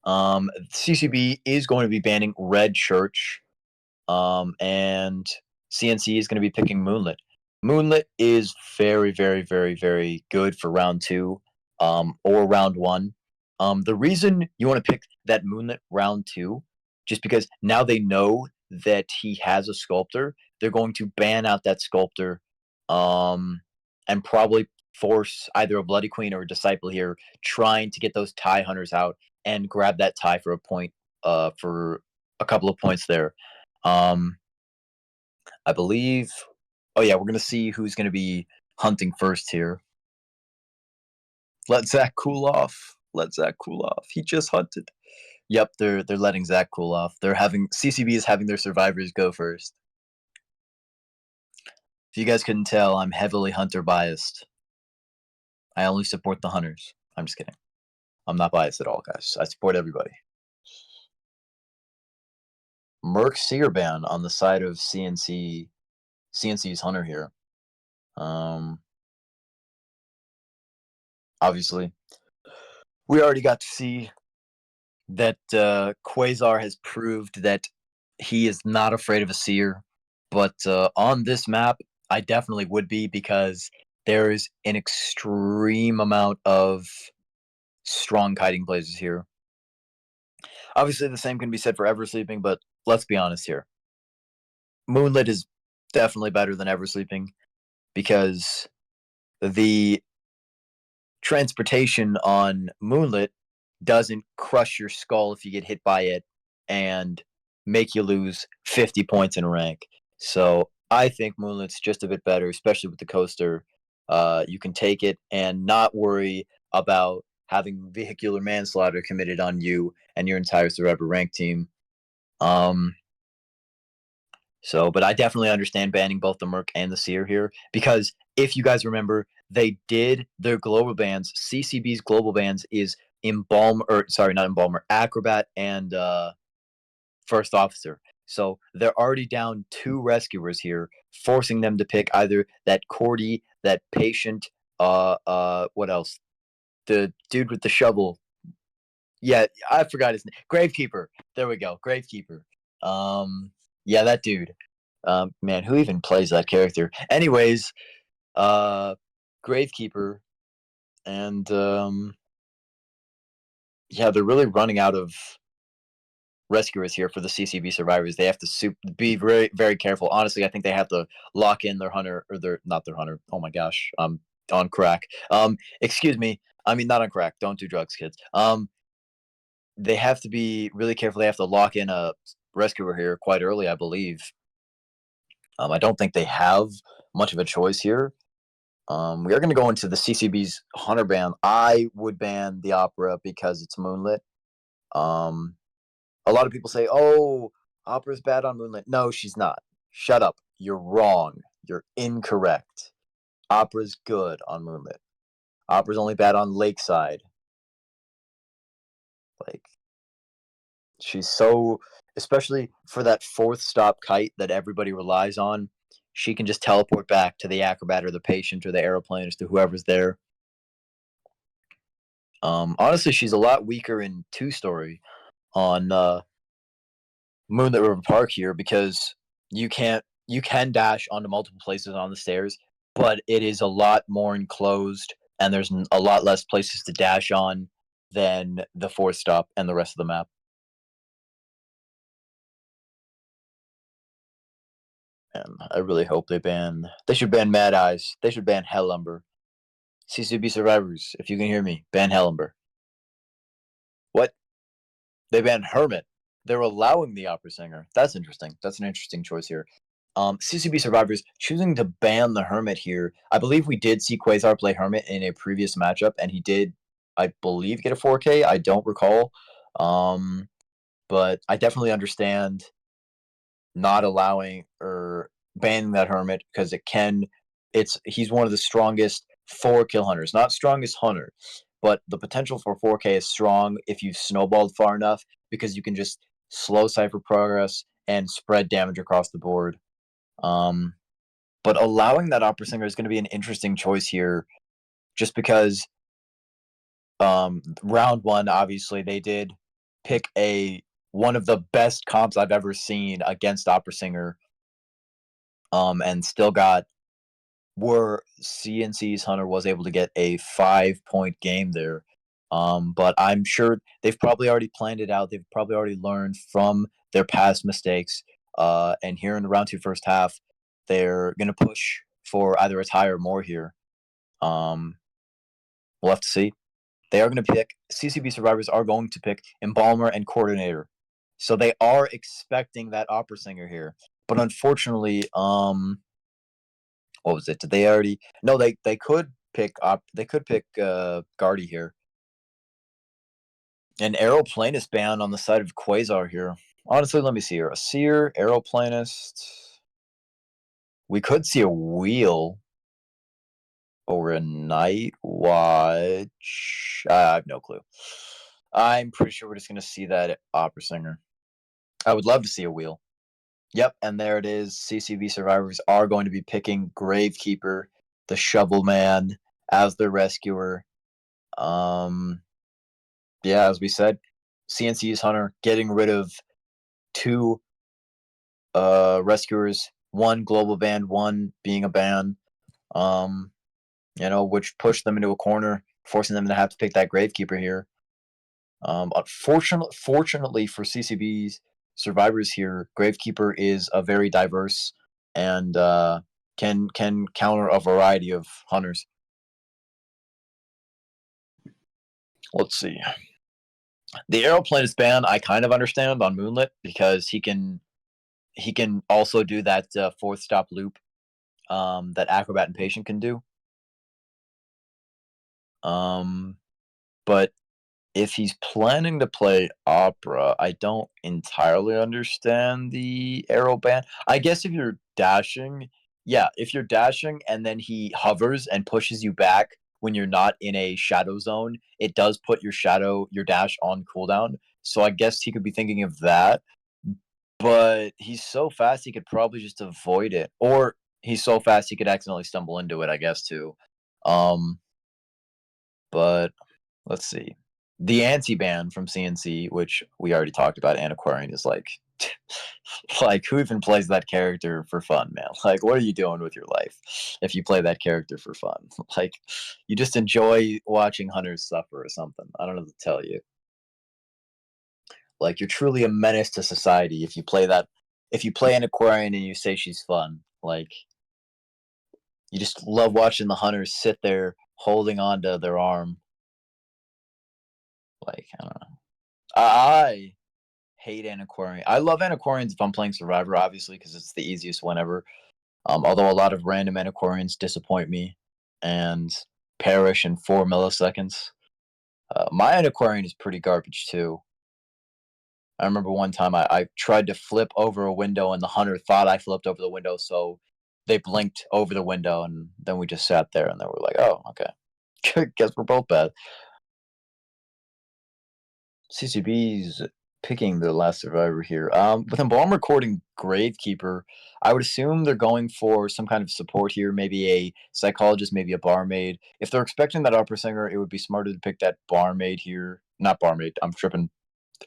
CCB is going to be banning Red Church, and CNCE is going to be picking Moonlit. Moonlit is very, very, very, very good for round two, or round one. The reason you want to pick that Moonlit round two, just because now they know that he has a sculptor, they're going to ban out that sculptor, and probably force either a Bloody Queen or a Disciple here, trying to get those tie hunters out and grab that tie for a point, for a couple of points there. I believe. Oh yeah, we're gonna see who's gonna be hunting first here. Let Zach cool off. Let Zach cool off. He just hunted. Yep, they're letting Zach cool off. They're having CCB is having their survivors go first. If you guys couldn't tell, I'm heavily hunter biased. I only support the hunters. I'm just kidding. I'm not biased at all, guys. I support everybody. Merc Seer ban on the side of CNC. CNC's hunter here. Obviously, we already got to see that Quasar has proved that he is not afraid of a seer. But on this map, I definitely would be, because there is an extreme amount of strong kiting places here. Obviously, the same can be said for Eversleeping, but let's be honest here. Moonlit is definitely better than Eversleeping, because the transportation on Moonlit doesn't crush your skull if you get hit by it and make you lose 50 points in rank. So I think Moonlit's just a bit better, especially with the coaster. You can take it and not worry about having vehicular manslaughter committed on you and your entire Survivor rank team. But I definitely understand banning both the Merc and the Seer here, because if you guys remember, they did their global bans. CCB's global bans is Acrobat and First Officer. So they're already down 2 rescuers here, forcing them to pick either that Cordy, that Patient, what else? The dude with the shovel. Yeah, I forgot his name. Gravekeeper. There we go. Gravekeeper. Yeah, that dude. Man, who even plays that character? Anyways, Gravekeeper, and yeah, they're really running out of rescuers here for the CCB survivors. They have to be very, very careful. Honestly, I think they have to lock in their hunter, or not their hunter. Oh my gosh, on crack. Excuse me. I mean, not on crack. Don't do drugs, kids. They have to be really careful. They have to lock in a rescuer here quite early, I believe. I don't think they have much of a choice here. We are going to go into the CCB's hunter ban. I would ban the Opera because it's Moonlit. A lot of people say, "Oh, Opera's bad on Moonlit." No, she's not. Shut up. You're wrong. You're incorrect. Opera's good on Moonlit. Opera's only bad on Lakeside. Like, she's so, especially for that 4th stop kite that everybody relies on, she can just teleport back to the Acrobat or the Patient or the Aeroplane, or to whoever's there. Honestly, she's a lot weaker in 2-story on Moonlit River Park here, because you can dash onto multiple places on the stairs, but it is a lot more enclosed, and there's a lot less places to dash on than the 4th stop and the rest of the map. And I really hope they should ban Mad Eyes. They should ban Hellumber. CCB survivors, if you can hear me, ban Hellumber. What? They banned Hermit. They're allowing the opera singer. That's interesting. That's an interesting choice here. CCB survivors choosing to ban the Hermit here. I believe we did see Quasar play Hermit in a previous matchup, and he did, I believe, get a 4K. I don't recall. But I definitely understand not allowing or banning that Hermit, because he's one of the strongest 4-kill hunters. Not strongest hunter, but the potential for 4K is strong if you've snowballed far enough, because you can just slow cipher progress and spread damage across the board. But allowing that opera singer is going to be an interesting choice here, just because round one, obviously, they did pick one of the best comps I've ever seen against opera singer, and still got where CNCE's Hunter was able to get a 5-point game there. But I'm sure they've probably already planned it out. They've probably already learned from their past mistakes. And here in the round two first half, they're going to push for either a tie or more here. We'll have to see. They are going to pick, CCB survivors are going to pick Embalmer and Coordinator. So they are expecting that opera singer here. But unfortunately, what was it? Did they already? No, they could pick up. They could pick Guardy here. An Aeroplanist ban on the side of Quasar here. Honestly, let me see here. A Seer, Aeroplanist. We could see a Wheel or a Night Watch. I have no clue. I'm pretty sure we're just gonna see that opera singer. I would love to see a Wheel. Yep, and there it is. CCB survivors are going to be picking Gravekeeper, the Shovel Man, as their rescuer. Yeah, as we said, CNCE's Hunter getting rid of 2 rescuers, 1 global ban, 1 being a ban. Which pushed them into a corner, forcing them to have to pick that Gravekeeper here. Fortunately for CCB's survivors here, Gravekeeper is a very diverse and can counter a variety of hunters. Let's see. The Aeroplanist ban I kind of understand on Moonlit, because he can also do that 4th stop loop that Acrobat and Patient can do. But if he's planning to play Opera, I don't entirely understand the arrow ban. I guess if you're dashing, if you're dashing and then he hovers and pushes you back when you're not in a shadow zone, it does put your dash on cooldown. So I guess he could be thinking of that. But he's so fast he could probably just avoid it. Or he's so fast he could accidentally stumble into it, I guess, too. But let's see. The anti-ban from CNC, which we already talked about, Antiquarian, is like who even plays that character for fun, man? Like, what are you doing with your life if you play that character for fun? Like, you just enjoy watching hunters suffer or something. I don't know what to tell you. Like, you're truly a menace to society if you play that. If you play Antiquarian and you say she's fun, like, you just love watching the hunters sit there holding on to their arm. Like, I don't know. I hate Antiquarian. I love Antiquarians if I'm playing Survivor, obviously, because it's the easiest one ever. Although a lot of random Antiquarians disappoint me and perish in 4 milliseconds. My Antiquarian is pretty garbage, too. I remember one time I tried to flip over a window, and the hunter thought I flipped over the window, so they blinked over the window, and then we just sat there, and they were like, oh, okay. Guess we're both bad. CCB's picking the last survivor here. With Embalmer recording Gravekeeper, I would assume they're going for some kind of support here, maybe a psychologist, maybe a barmaid. If they're expecting that opera singer, it would be smarter to pick that barmaid here. Not barmaid, I'm tripping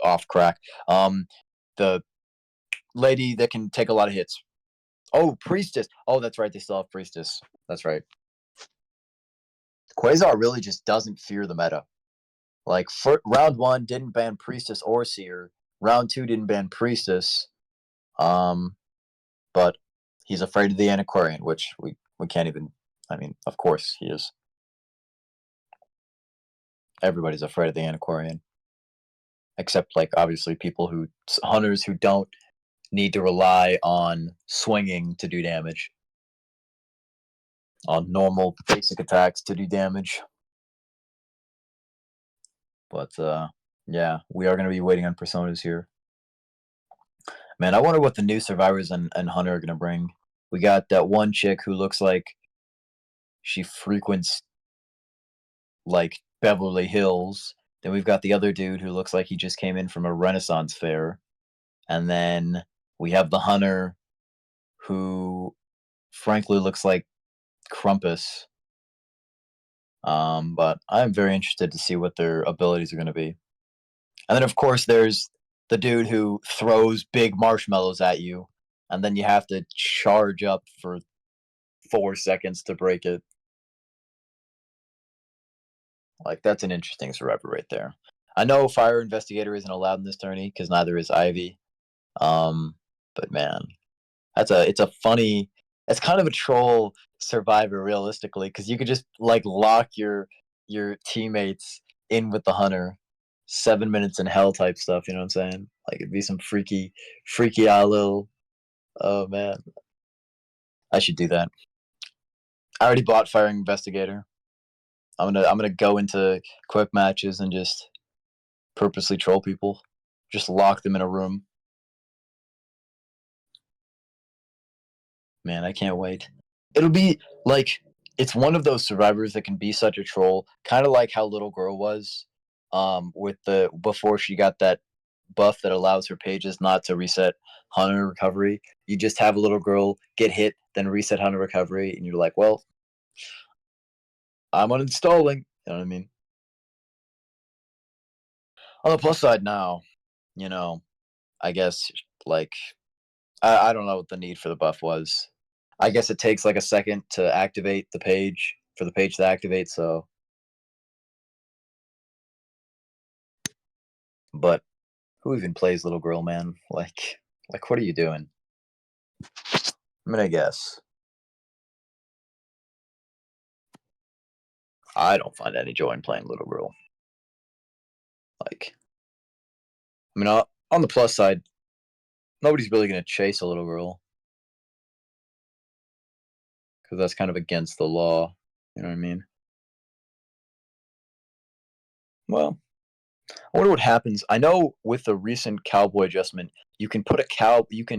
off crack. The lady that can take a lot of hits. Oh, Priestess. Oh, that's right, they still have Priestess. That's right. Quasar really just doesn't fear the meta. Like, round 1 didn't ban Priestess or Seer. Round 2 didn't ban Priestess. But he's afraid of the Antiquarian, which we can't even. I mean, of course he is. Everybody's afraid of the Antiquarian, except like obviously hunters who don't need to rely on swinging to do damage, on normal basic attacks to do damage. But yeah, we are going to be waiting on personas here. Man, I wonder what the new survivors and Hunter are going to bring. We got that one chick who looks like she frequents like Beverly Hills. Then we've got the other dude who looks like he just came in from a Renaissance fair. And then we have the hunter who frankly looks like Crumpus. But I'm very interested to see what their abilities are going to be. And then, of course, there's the dude who throws big marshmallows at you, and then you have to charge up for 4 seconds to break it. Like, that's an interesting survivor right there. I know Fire Investigator isn't allowed in this tourney because neither is Ivy. But man, it's a funny. It's kind of a troll survivor realistically because you could just like lock your teammates in with the hunter. 7 minutes in hell type stuff. You know what I'm saying? Like it'd be some freaky little. Oh man, I should do that. I already bought Fire Investigator. I'm gonna go into quick matches and just purposely troll people. Just lock them in a room. Man, I can't wait. It'll be like it's one of those survivors that can be such a troll, kind of like how Little Girl was, with the before she got that buff that allows her pages not to reset hunter recovery. You just have a little girl get hit, then reset hunter recovery, and you're like, well, I'm uninstalling. You know what I mean? On the plus side now, you know, I guess like I don't know what the need for the buff was. I guess it takes like a second to activate the page for the page to activate. So, but who even plays Little Girl, man? Like what are you doing? I'm gonna guess. I don't find any joy in playing Little Girl. Like, I mean, on the plus side, nobody's really gonna chase a Little Girl because that's kind of against the law. You know what I mean? Well, I wonder what happens. I know with the recent cowboy adjustment, you can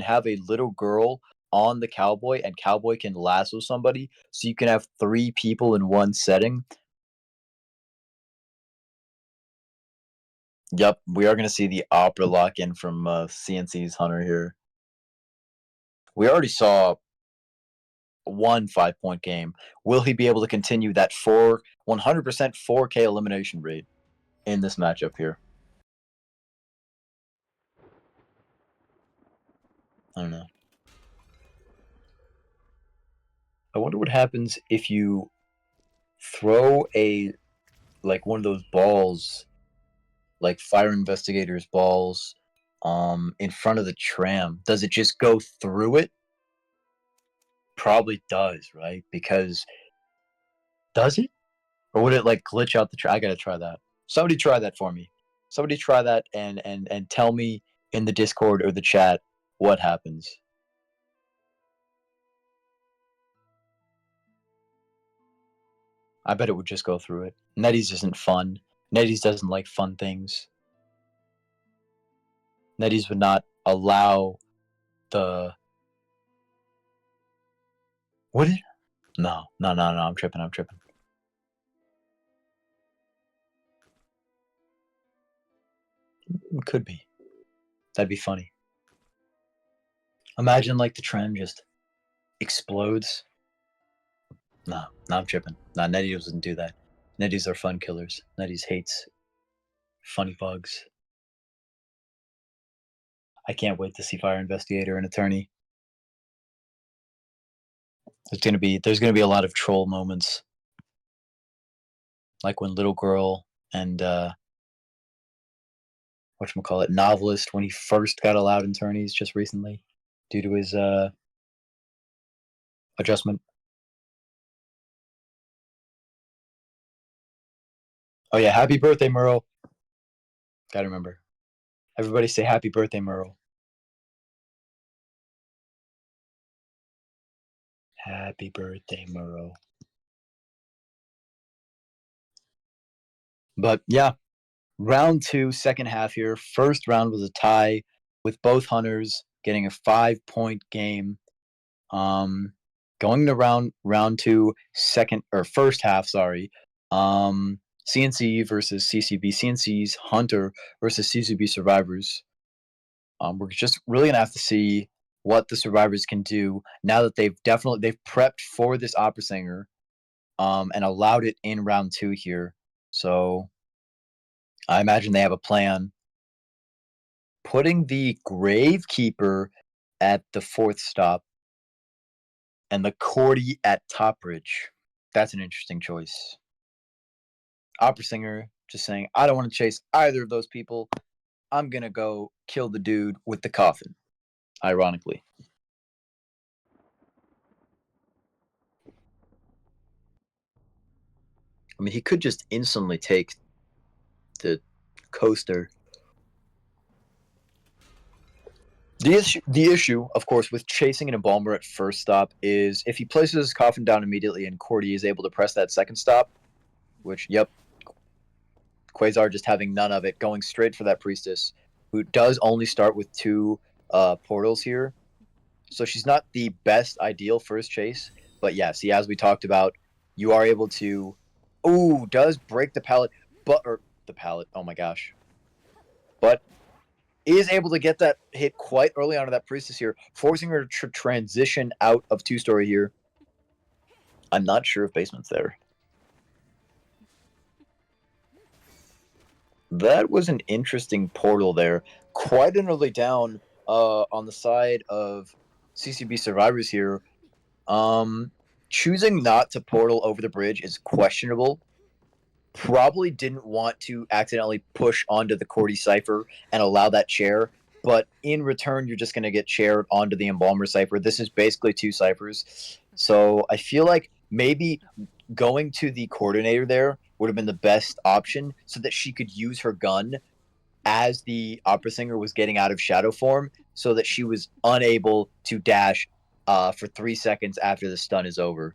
have a little girl on the cowboy, and cowboy can lasso somebody, so you can have 3 people in one setting. Yep, we are going to see the opera lock in from CNC's Hunter here. We already saw one 5-point game. Will he be able to continue that 100% 4K elimination rate in this matchup here? I don't know. I wonder what happens if you throw one of those balls, like Fire Investigator's balls, in front of the tram. Does it just go through it? Probably does, right? Because does it? Or would it like glitch out the tram? I gotta try that. Somebody try that for me. Somebody try that and tell me in the Discord or the chat what happens. I bet it would just go through it. Nettie's isn't fun. Nettie's doesn't like fun things. Nettie's would not allow the. Would it? No. I'm tripping. It could be. That'd be funny. Imagine like the tram just explodes. No, I'm tripping. No, Nettie doesn't do that. Netties are fun killers. Netties hates funny bugs. I can't wait to see Fire Investigator and Attorney. There's gonna be a lot of troll moments, like when Little Girl and whatchamacallit, Novelist, when he first got allowed in tourneys just recently due to his adjustment. Oh yeah, happy birthday, Merle. Gotta remember. Everybody say happy birthday, Merle. Happy birthday, Merle. But yeah, round 2, second half here. First round was a tie with both hunters getting a 5-point game. Going to round 2, second or first half, sorry. CNCE versus CCB. CNC's Hunter versus CCB Survivors. We're just really gonna have to see what the survivors can do now that they've prepped for this opera singer, and allowed it in round 2 here. So I imagine they have a plan. Putting the Gravekeeper at the 4th stop and the Cordy at top bridge. That's an interesting choice. Opera singer just saying, I don't want to chase either of those people. I'm gonna go kill the dude with the coffin. Ironically. I mean, he could just instantly take the coaster. The issue, of course, with chasing an embalmer at first stop is if he places his coffin down immediately and Cordy is able to press that second stop, which, yep, Quasar just having none of it, going straight for that priestess, who does only start with 2 portals here. So she's not the best ideal first chase, but yeah, see, as we talked about, you are able to, does break the pallet, oh my gosh, but is able to get that hit quite early onto that priestess here, forcing her to transition out of 2-story here. I'm not sure if basement's there. That was an interesting portal there. Quite an early down on the side of CCB Survivors here. Choosing not to portal over the bridge is questionable. Probably didn't want to accidentally push onto the Cordy Cypher and allow that chair, but in return, you're just going to get chaired onto the Embalmer Cypher. This is basically 2 Cyphers. So I feel like maybe going to the Coordinator there would have been the best option so that she could use her gun as the opera singer was getting out of shadow form so that she was unable to dash for 3 seconds after the stun is over.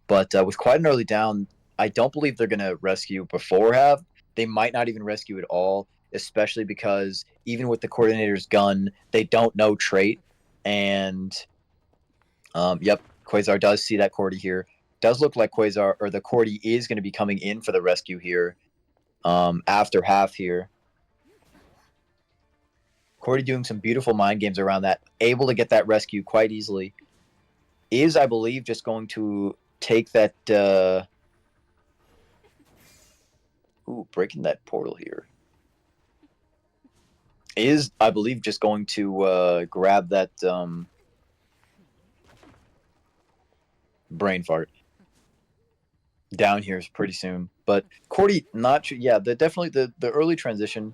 But with quite an early down, I don't believe they're going to rescue before half. They might not even rescue at all, especially because even with the Coordinator's gun, they don't know trait. And, yep, Quasar does see that Cordy here. Does look like Quasar, or the Cordy is going to be coming in for the rescue here after half here. Cordy doing some beautiful mind games around that, able to get that rescue quite easily. Is, I believe, just going to take that... breaking that portal here. Is, I believe, just going to grab that brain fart. Down here is pretty soon. But Cordy, not... Yeah, the early transition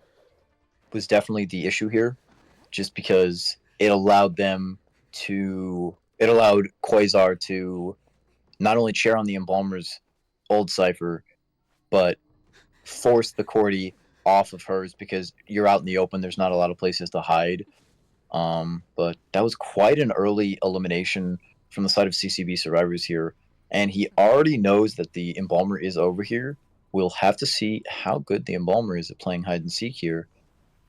was definitely the issue here, just because it allowed them to... It allowed Quasar to not only chair on the Embalmer's old Cypher, but force the Cordy off of hers because you're out in the open. There's not a lot of places to hide. But that was quite an early elimination from the side of CCB Survivors here. And he already knows that the Embalmer is over here. We'll have to see how good the Embalmer is at playing hide and seek here.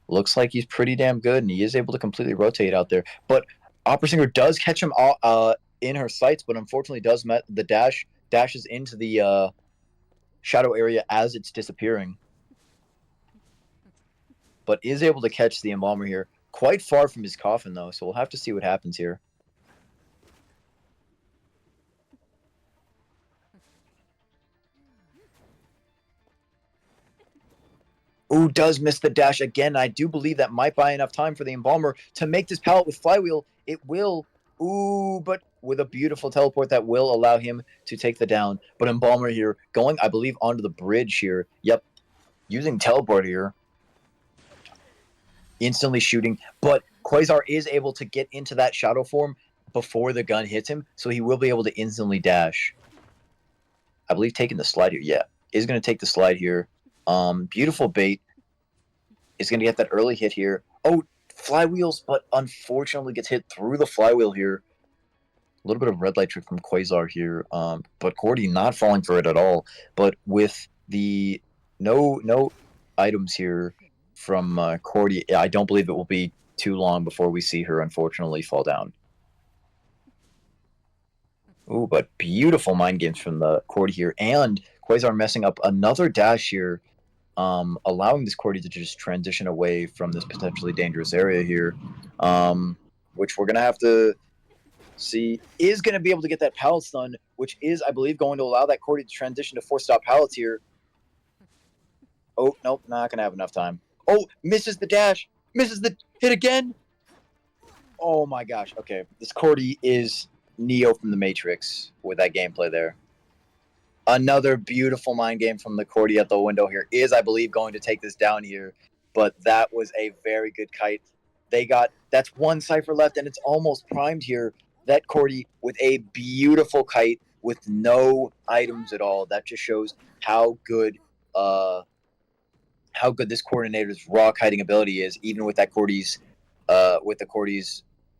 Looks like he's pretty damn good, and he is able to completely rotate out there. But Opera Singer does catch him in her sights, but unfortunately dashes into the shadow area as it's disappearing. But is able to catch the Embalmer here. Quite far from his coffin, though, so we'll have to see what happens here. Ooh, does miss the dash again. I do believe that might buy enough time for the Embalmer to make this pallet with Flywheel. It will. Ooh, but with a beautiful teleport that will allow him to take the down. But Embalmer here going, I believe, onto the bridge here. Yep, using teleport here. Instantly shooting, but Quasar is able to get into that shadow form before the gun hits him, so he will be able to instantly dash. I believe taking the slide here. Yeah, is going to take the slide here. Beautiful bait. Is going to get that early hit here. Oh, flywheels, but unfortunately gets hit through the flywheel here. A little bit of red light trick from Quasar here, but Cordy not falling for it at all. But with the no items here from Cordy, I don't believe it will be too long before we see her unfortunately fall down. Ooh, but beautiful mind games from the Cordy here, and Quasar messing up another dash here, allowing this Cordy to just transition away from this potentially dangerous area here, which we're going to have to see. Is going to be able to get that pallet stun, which is, I believe, going to allow that Cordy to transition to 4-stop pallets here. Oh, nope, not going to have enough time. Oh, misses the dash. Misses the hit again. Oh, my gosh. Okay, this Cordy is Neo from the Matrix with that gameplay there. Another beautiful mind game from the Cordy at the window here is, I believe, going to take this down here. But that was a very good kite. That's one Cypher left, and it's almost primed here. That Cordy with a beautiful kite with no items at all. That just shows how good this coordinator's raw kiting ability is, even with that Cordy's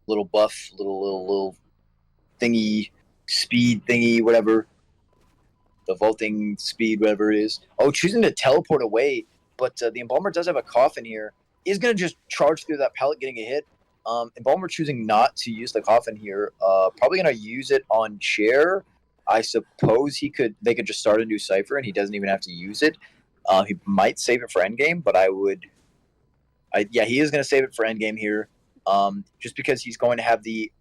little buff, little thingy, speed thingy, whatever. The vaulting speed, whatever it is. Oh, choosing to teleport away, but the Embalmer does have a coffin here. Is going to just charge through that pallet, getting a hit. Embalmer choosing not to use the coffin here. Probably going to use it on Chair. I suppose they could just start a new Cypher, and he doesn't even have to use it. He might save it for endgame, but yeah, he is going to save it for endgame here. Just because he's going to have the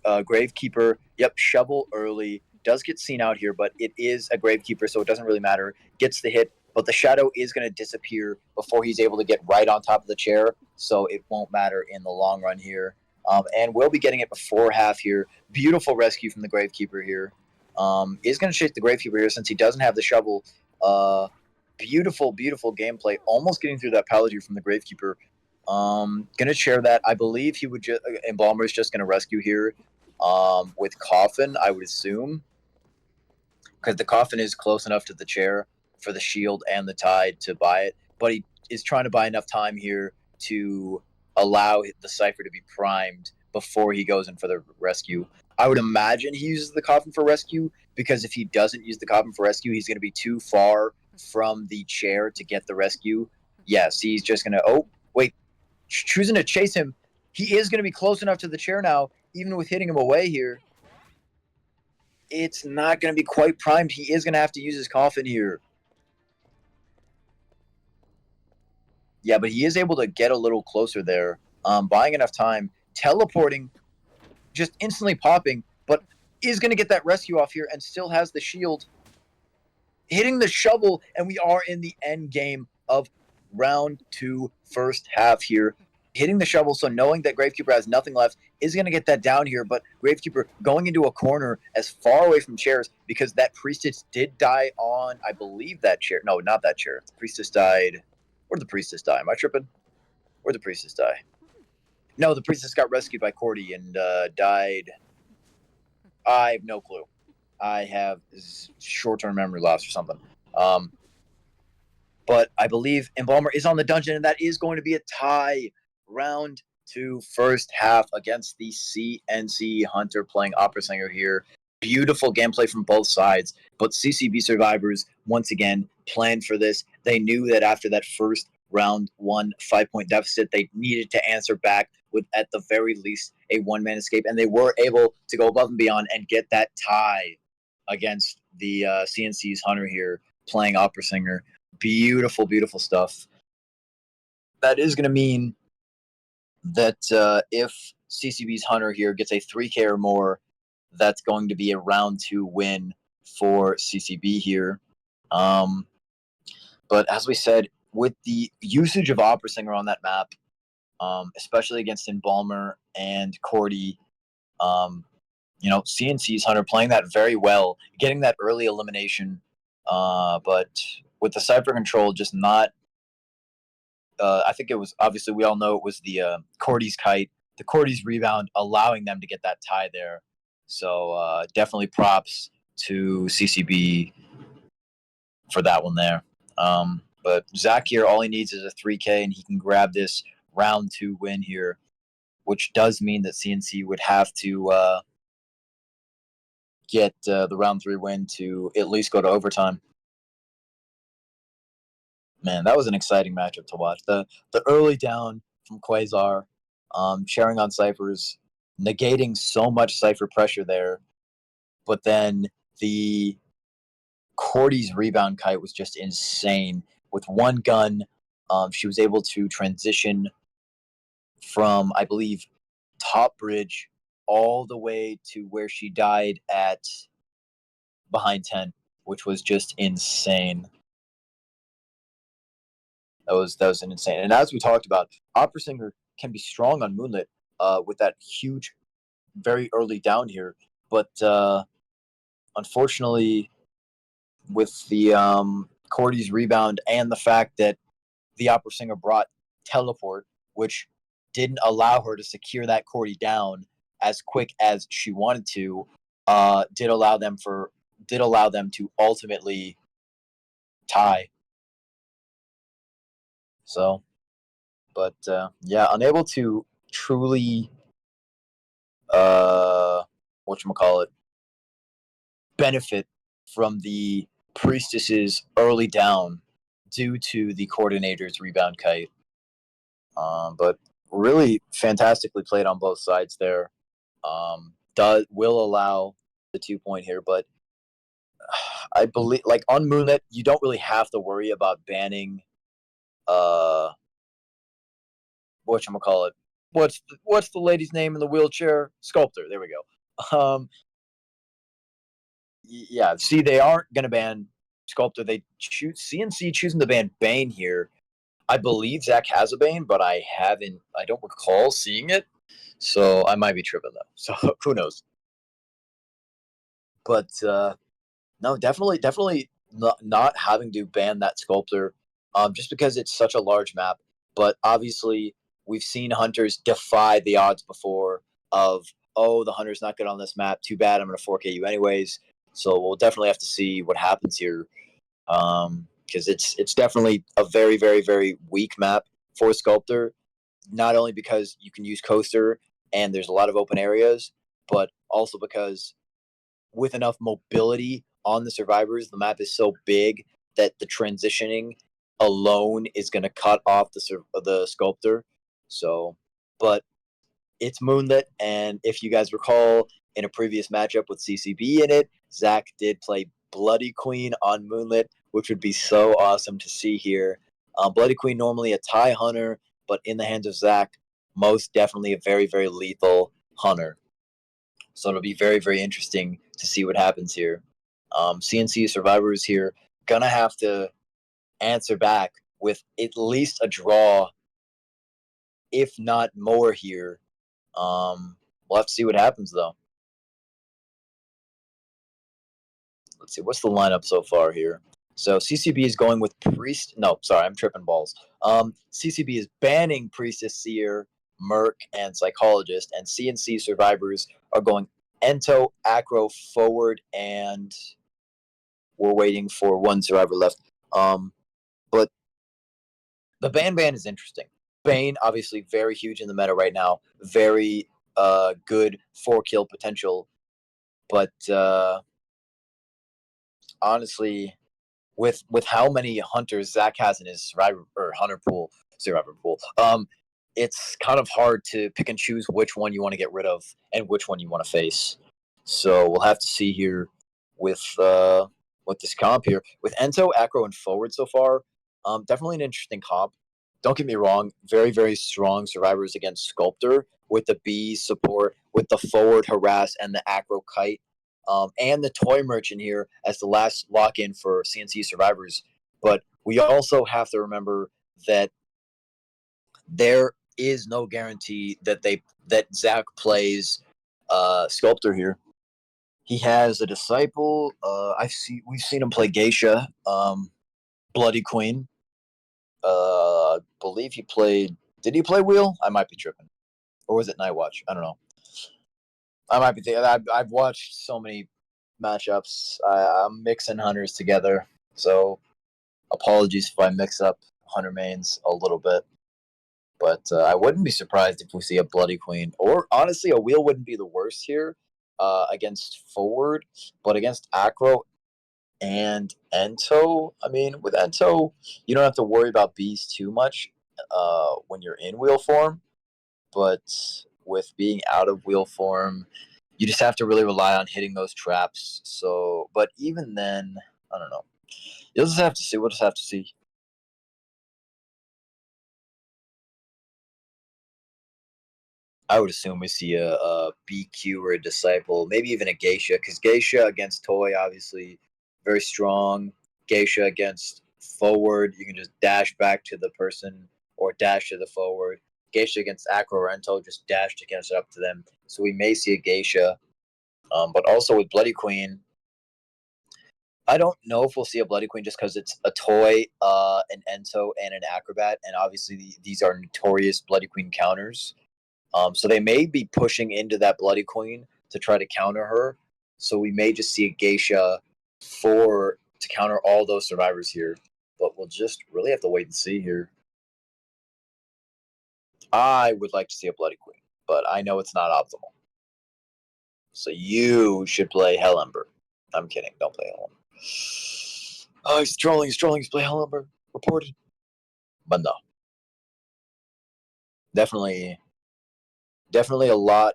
Gravekeeper. Yep, shovel early. Does get seen out here, but it is a Gravekeeper, so it doesn't really matter. Gets the hit, but the shadow is going to disappear before he's able to get right on top of the chair, so it won't matter in the long run here. And we'll be getting it before half here. Beautiful rescue from the Gravekeeper here. Is going to chase the Gravekeeper here since he doesn't have the shovel. Beautiful, beautiful gameplay. Almost getting through that pallet here from the Gravekeeper. Gonna share that. I believe he would just Embalmer is just gonna rescue here. With Coffin, I would assume, because the Coffin is close enough to the chair for the shield and the tide to buy it, but he is trying to buy enough time here to allow the Cypher to be primed before he goes in for the rescue. I would imagine he uses the Coffin for rescue, because if he doesn't use the Coffin for rescue, he's going to be too far from the chair to get the rescue. Yes, he's just going to... Oh, wait. Choosing to chase him. He is going to be close enough to the chair now, even with hitting him away here. It's not going to be quite primed. He is going to have to use his Coffin here. Yeah, but he is able to get a little closer there. Buying enough time. Teleporting. Just instantly popping. But is going to get that rescue off here and still has the shield. Hitting the shovel. And we are in the end game of round 2, first half here. Hitting the shovel, so knowing that Gravekeeper has nothing left, is going to get that down here, but Gravekeeper going into a corner as far away from chairs, because that Priestess did die on, I believe, that chair. No, not that chair. The Priestess died. Where did the Priestess die? Am I tripping? Where'd the Priestess die? No, the Priestess got rescued by Cordy and died. I have no clue. I have short-term memory loss or something. But I believe Embalmer is on the dungeon, and that is going to be a tie. Round 2, first half against the CNCE Hunter playing Opera Singer here. Beautiful gameplay from both sides, but CCB survivors, once again, planned for this. They knew that after that first round 1 5-point deficit, they needed to answer back with, at the very least, a one-man escape, and they were able to go above and beyond and get that tie against the CNC's Hunter here playing Opera Singer. Beautiful, beautiful stuff. That is going to mean that if CCB's Hunter here gets a 3K or more, that's going to be a round 2 win for CCB here. But as we said, with the usage of Opera Singer on that map, especially against Embalmer and Cordy, CNC's Hunter playing that very well, getting that early elimination, but with the Cypher control just not... I think it was, obviously, we all know it was the Cordy's kite, the Cordy's rebound, allowing them to get that tie there. So definitely props to CCB for that one there. But Zach here, all he needs is a 3K, and he can grab this round 2 win here, which does mean that CNC would have to get the round 3 win to at least go to overtime. Man, that was an exciting matchup to watch. The early down from Quasar, sharing on ciphers, negating so much cipher pressure there, but then the Cordy's rebound kite was just insane. With one gun, she was able to transition from, I believe, top bridge all the way to where she died at behind 10, which was just insane. That was an insane. And as we talked about, Opera Singer can be strong on Moonlit with that huge, very early down here. But unfortunately, with the Cordy's rebound and the fact that the Opera Singer brought Teleport, which didn't allow her to secure that Cordy down as quick as she wanted to, did allow them to ultimately tie. So, but yeah, unable to truly whatchamacallit, benefit from the priestess's early down due to the coordinator's rebound kite. But really fantastically played on both sides there. Will allow the 2 point here, but I believe, like, on Moonlit, you don't really have to worry about banning uh whatchamacallit. What's the lady's name in the wheelchair? Sculptor. There we go. Yeah, see, they aren't gonna ban Sculptor. They choose CNC choosing to ban Bane here. I believe Zach has a Bane, but I don't recall seeing it. So I might be tripping though. So who knows? But no, definitely not having to ban that Sculptor, just because it's such a large map. But obviously, we've seen hunters defy the odds before of, oh, the hunter's not good on this map. Too bad. I'm going to 4K you anyways. So we'll definitely have to see what happens here, because it's definitely a very, very, very weak map for Sculptor. Not only because you can use Coaster and there's a lot of open areas, but also because with enough mobility on the survivors, the map is so big that the transitioning alone is going to cut off the Sculptor. So, but it's Moonlit, and if you guys recall, in a previous matchup with CCB in it, Zach did play Bloody Queen on Moonlit, which would be so awesome to see here. Bloody Queen normally a tie hunter, but in the hands of Zach, most definitely a very, very lethal hunter. So it'll be very, very interesting to see what happens here. CNC survivors here gonna have to answer back with at least a draw, if not more here. We'll have to see what happens though. Let's see, what's the lineup so far here? So CCB is going with Priest. No, sorry, I'm tripping balls. CCB is banning Priestess, Seer, Merc, and Psychologist, and CNC survivors are going Ento, Acro, Forward, and we're waiting for one survivor left. But the ban is interesting. Bane, obviously, very huge in the meta right now. Very good 4-kill potential. But honestly, with how many hunters Zach has in his survivor pool, it's kind of hard to pick and choose which one you want to get rid of and which one you want to face. So we'll have to see here with this comp here with Ento, Acro, and Forward so far. Definitely an interesting comp. Don't get me wrong, very, very strong survivors against Sculptor with the B support, with the Forward harass and the Acro kite. And the toy merchant here as the last lock-in for CNC survivors. But we also have to remember that there is no guarantee that Zach plays Sculptor here. He has a disciple. We've seen him play Geisha, Bloody Queen. I believe he played. Did he play Wheel? I might be tripping, or was it Night Watch? I don't know. I might be thinking. I've watched so many matchups. I'm mixing hunters together, so apologies if I mix up hunter mains a little bit. But I wouldn't be surprised if we see a Bloody Queen, or honestly, a Wheel wouldn't be the worst here against Forward, but against Acro and Ento. I mean, with Ento, you don't have to worry about bees too much when you're in wheel form, but with being out of wheel form, you just have to really rely on hitting those traps. So, but even then, I don't know. You'll just have to see. We'll just have to see. I would assume we see a BQ or a Disciple, maybe even a Geisha, because Geisha against Toy, obviously, very strong. Geisha against forward, you can just dash back to the person or dash to the forward. Geisha against Acro Rento, just dash to catch up to them. So we may see a Geisha. But also with Bloody Queen, I don't know if we'll see a Bloody Queen just because it's a Toy, an Ento, and an Acrobat, and obviously these are notorious Bloody Queen counters. So they may be pushing into that Bloody Queen to try to counter her. So we may just see a Geisha to counter all those survivors here. But we'll just really have to wait and see here. I would like to see a Bloody Queen, but I know it's not optimal. So you should play Hellember. I'm kidding. Don't play Hellember. Oh, he's trolling. He's play Hellember. Reported. But no. Definitely a lot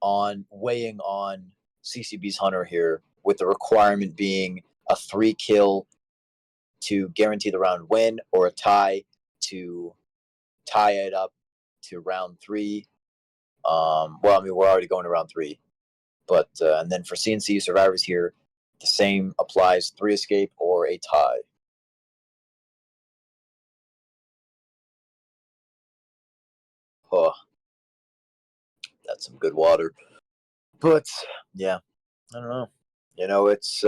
on weighing on CCB's Hunter here, with the requirement being a 3-kill to guarantee the round win, or a tie to tie it up to round 3. Well, I mean, we're already going to round 3, but and then for CNCE survivors here, the same applies: 3 escape or a tie. Oh, that's some good water. But yeah, I don't know. It's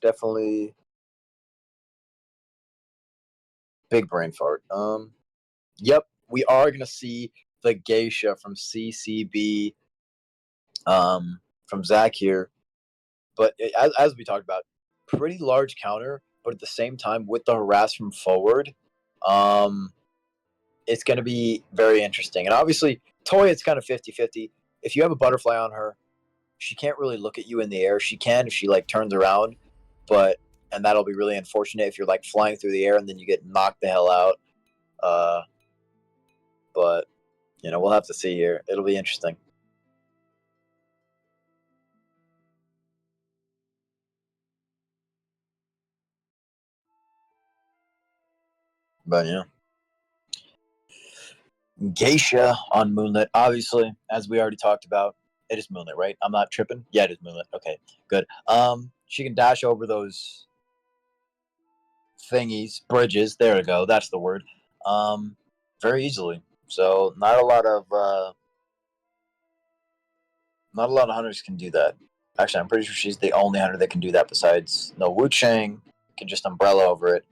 definitely big brain fart. Yep, we are gonna see the Geisha from CCB, from Zach here. But as we talked about, pretty large counter, but at the same time, with the harass from forward, um, it's going to be very interesting. And obviously, Toy, it's kind of 50-50. If you have a butterfly on her, she can't really look at you in the air. She can if she like turns around, but and that'll be really unfortunate if you're like flying through the air and then you get knocked the hell out. Uh, but we'll have to see here. It'll be interesting. But Geisha on Moonlit, obviously, as we already talked about, it is Moonlit, right? I'm not tripping. Yeah, it is Moonlit. Okay, good. She can dash over those thingies, bridges. There we go. That's the word. Very easily. So not a lot of hunters can do that. Actually, I'm pretty sure she's the only hunter that can do that. Besides, no, Wu Chang can just umbrella over it.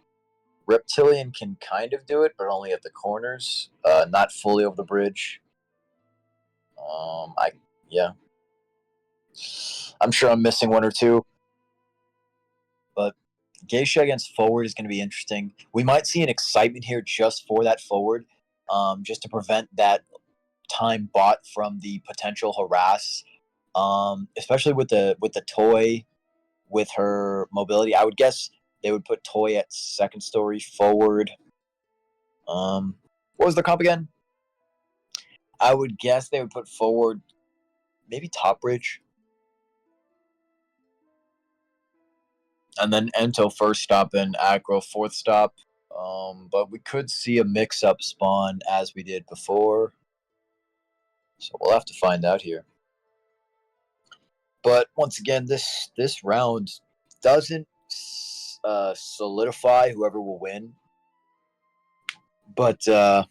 Reptilian can kind of do it, but only at the corners, not fully over the bridge. I yeah, I'm sure I'm missing one or two, but Geisha against forward is going to be interesting. We might see an excitement here just for that forward, just to prevent that time bought from the potential harass, especially with the Toy, with her mobility. I would guess they would put Toy at second story forward. What was the comp again? I would guess they would put forward maybe top bridge, and then Ento first stop and Acro fourth stop. But we could see a mix-up spawn as we did before, so we'll have to find out here. But once again, this round doesn't solidify whoever will win. But I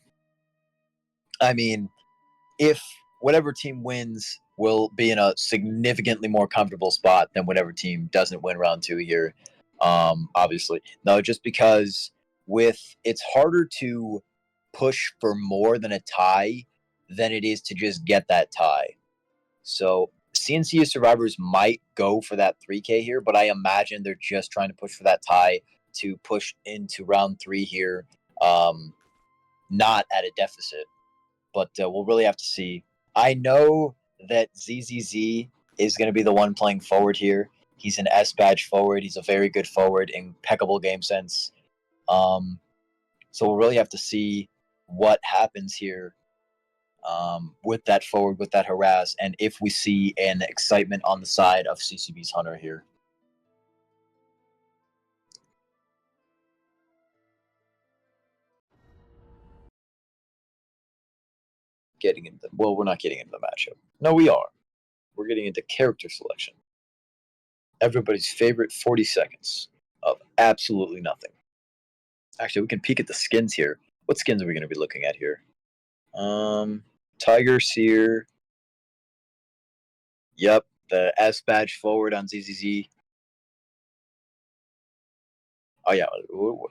mean, if whatever team wins will be in a significantly more comfortable spot than whatever team doesn't win round 2 here. Obviously, no, just because it's harder to push for more than a tie than it is to just get that tie. So CNCE survivors might go for that 3K here, but I imagine they're just trying to push for that tie to push into round 3 here, not at a deficit. But we'll really have to see. I know that ZZZ is going to be the one playing forward here. He's an S badge forward. He's a very good forward, impeccable game sense. So we'll really have to see what happens here, with that forward, with that harass, and if we see an excitement on the side of CCB's Hunter here. getting into, well, we're not getting into the matchup. No, we are. We're getting into character selection. Everybody's favorite 40 seconds of absolutely nothing. Actually, we can peek at the skins here. What skins are we going to be looking at here? Tiger Seer. Yep, the S badge forward on ZZZ. Oh yeah,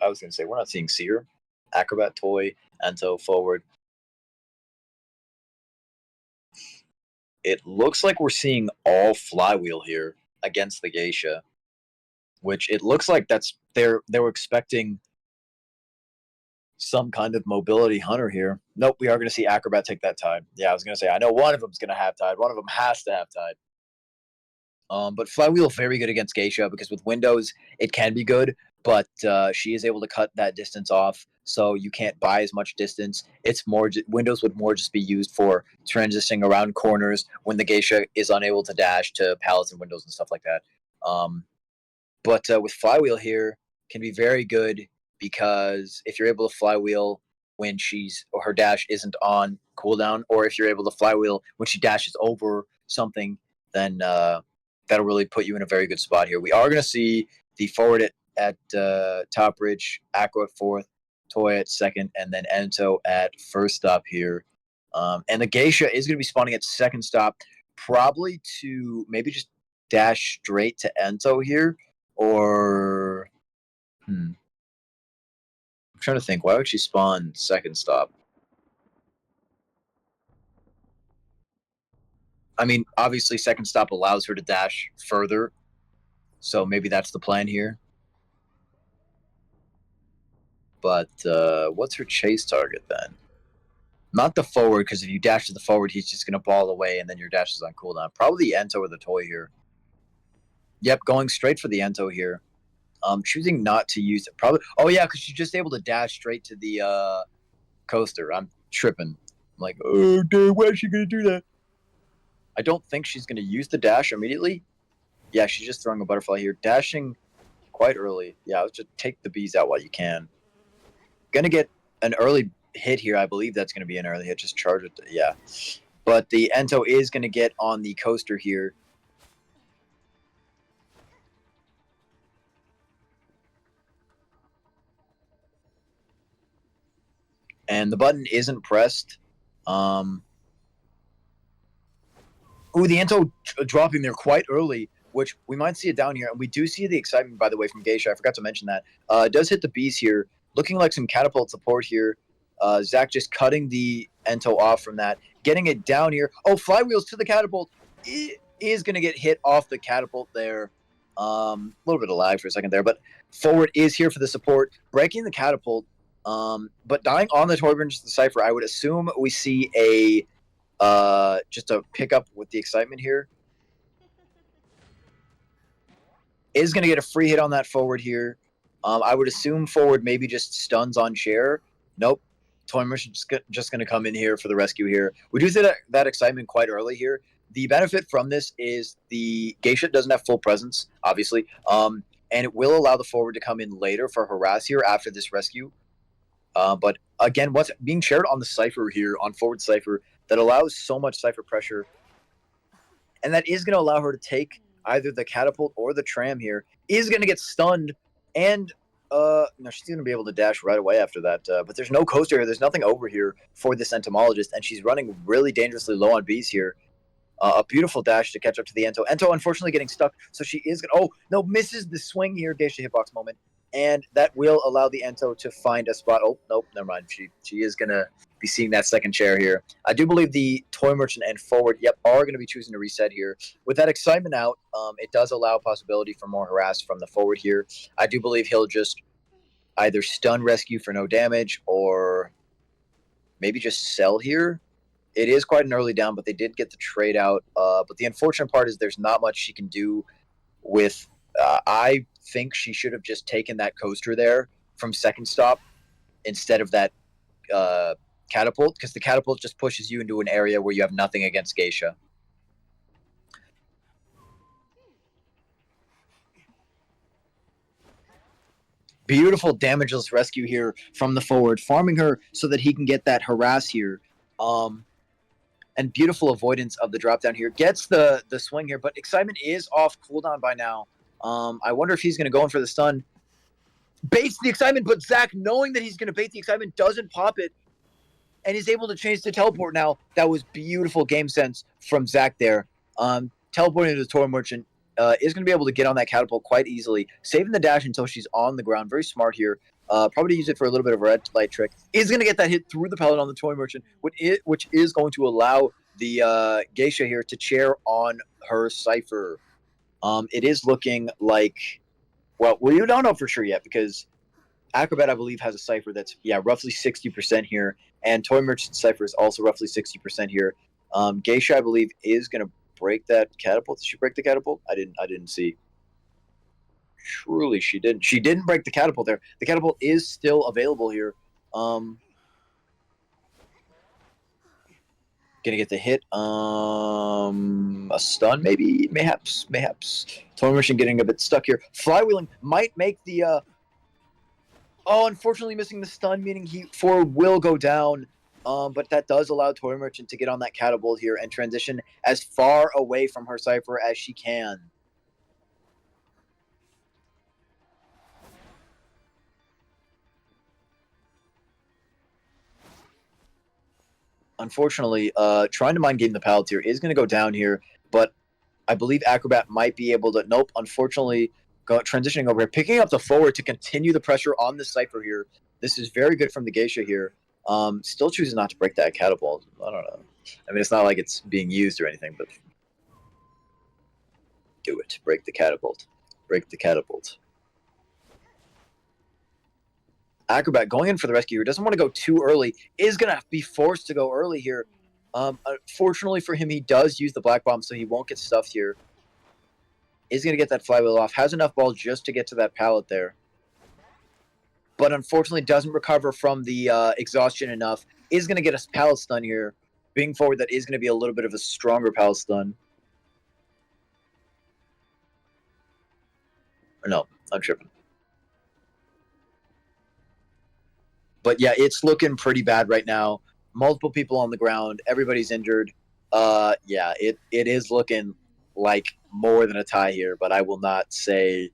I was going to say we're not seeing Seer. Acrobat toy, Ento forward. It looks like we're seeing all flywheel here against the Geisha, which it looks like they were expecting some kind of mobility hunter here. Nope, we are going to see Acrobat take that tide. Yeah, I was going to say, I know one of them's going to have tide. One of them has to have tide. But Flywheel very good against Geisha because with Windows, it can be good, but she is able to cut that distance off, so you can't buy as much distance. It's more Windows would more just be used for transitioning around corners when the Geisha is unable to dash to pallets and windows and stuff like that. But with Flywheel here, can be very good because if you're able to Flywheel when her dash isn't on cooldown, or if you're able to Flywheel when she dashes over something, then that'll really put you in a very good spot here. We are going to see the forward at top ridge, Acro at fourth, Toy at second, and then Ento at first stop here. And the Geisha is going to be spawning at second stop, probably to maybe just dash straight to Ento here, or I'm trying to think. Why would she spawn second stop? I mean, obviously, second stop allows her to dash further, so maybe that's the plan here. But what's her chase target then? Not the forward, because if you dash to the forward, he's just going to ball away, and then your dash is on cooldown. Probably the Ento or the toy here. Yep, going straight for the Ento here. Choosing not to use it. Probably. Oh, yeah, because she's just able to dash straight to the coaster. I'm tripping. I'm like, oh, dude, why is she going to do that? I don't think she's going to use the dash immediately. Yeah, she's just throwing a butterfly here. Dashing quite early. Yeah, let's just take the bees out while you can. Going to get an early hit here. I believe that's going to be an early hit. Just charge it. Yeah. But the Ento is going to get on the coaster here. And the button isn't pressed. The Ento dropping there quite early, which we might see it down here. And we do see the excitement, by the way, from Geisha. I forgot to mention that. It does hit the bees here. Looking like some catapult support here. Zach just cutting the Ento off from that. Getting it down here. Oh, flywheels to the catapult. It is going to get hit off the catapult there. A little bit of lag for a second there. But forward is here for the support. Breaking the catapult. But dying on the Torbjorn's Cypher. I would assume we see a just a pickup with the excitement here. Is going to get a free hit on that forward here. I would assume forward maybe just stuns on chair. Nope. Toy Merchant just going to come in here for the rescue here. We do see that excitement quite early here. The benefit from this is the Geisha doesn't have full presence, obviously, and it will allow the forward to come in later for harass here after this rescue. But again, what's being shared on the Cypher here, on forward Cypher, that allows so much Cypher pressure, and that is going to allow her to take either the catapult or the tram here, is going to get stunned, and no, she's going to be able to dash right away after that. But there's no coaster here. There's nothing over here for this entomologist, and she's running really dangerously low on bees here. A beautiful dash to catch up to the Ento. Ento, unfortunately, getting stuck, so she is going to... Oh, no, misses the swing here, Geisha hitbox moment, and that will allow the Ento to find a spot. Oh, nope, never mind. She is going to be seeing that second chair here. I do believe the Toy Merchant and forward, yep, are going to be choosing to reset here. With that excitement out, it does allow a possibility for more harass from the forward here. I do believe he'll just either stun rescue for no damage or maybe just sell here. It is quite an early down, but they did get the trade out. But the unfortunate part is there's not much she can do with... I think she should have just taken that coaster there from second stop instead of that catapult, because the catapult just pushes you into an area where you have nothing against Geisha. Beautiful damageless rescue here from the forward, farming her so that he can get that harass here. And beautiful avoidance of the drop down here. Gets the swing here, but Excitement is off cooldown by now. I wonder if he's going to go in for the stun. Baits the Excitement, but Zach, knowing that he's going to bait the Excitement, doesn't pop it. And is able to change to teleport now. That was beautiful game sense from Zach there. Teleporting to the Toy Merchant is going to be able to get on that catapult quite easily, saving the dash until she's on the ground. Very smart here. Probably use it for a little bit of a red light trick. Is going to get that hit through the pellet on the Toy Merchant, which is going to allow the Geisha here to chair on her Cypher. It is looking like, well, we don't know for sure yet because Acrobat, I believe, has a Cypher that's, roughly 60% here, and Toy Merchant Cypher is also roughly 60% here. Geisha, I believe, is going to break that catapult. Did she break the catapult? I didn't see. Truly, she didn't. She didn't break the catapult there. The catapult is still available here. Gonna get the hit. A stun, maybe, mayhaps. Toy Merchant getting a bit stuck here. Flywheeling might make the. Oh, unfortunately, missing the stun, meaning he will go down. But that does allow Toy Merchant to get on that catapult here and transition as far away from her Cypher as she can. Unfortunately, trying to mind game the Palantir is going to go down here, but I believe Acrobat might be able to. Nope, unfortunately, transitioning over here, picking up the forward to continue the pressure on the Cypher here. This is very good from the Geisha here. Still chooses not to break that catapult. I don't know. I mean, it's not like it's being used or anything, but do it. Break the catapult. Break the catapult. Acrobat going in for the rescue here. Doesn't want to go too early. Is going to be forced to go early here. Fortunately for him, he does use the Black Bomb, so he won't get stuffed here. Is going to get that flywheel off. Has enough ball just to get to that pallet there. But unfortunately doesn't recover from the exhaustion enough. Is going to get a pallet stun here. Being forward, that is going to be a little bit of a stronger pallet stun. Or no, I'm tripping. But yeah, it's looking pretty bad right now. Multiple people on the ground. Everybody's injured. Yeah, it is looking like more than a tie here, but I will not say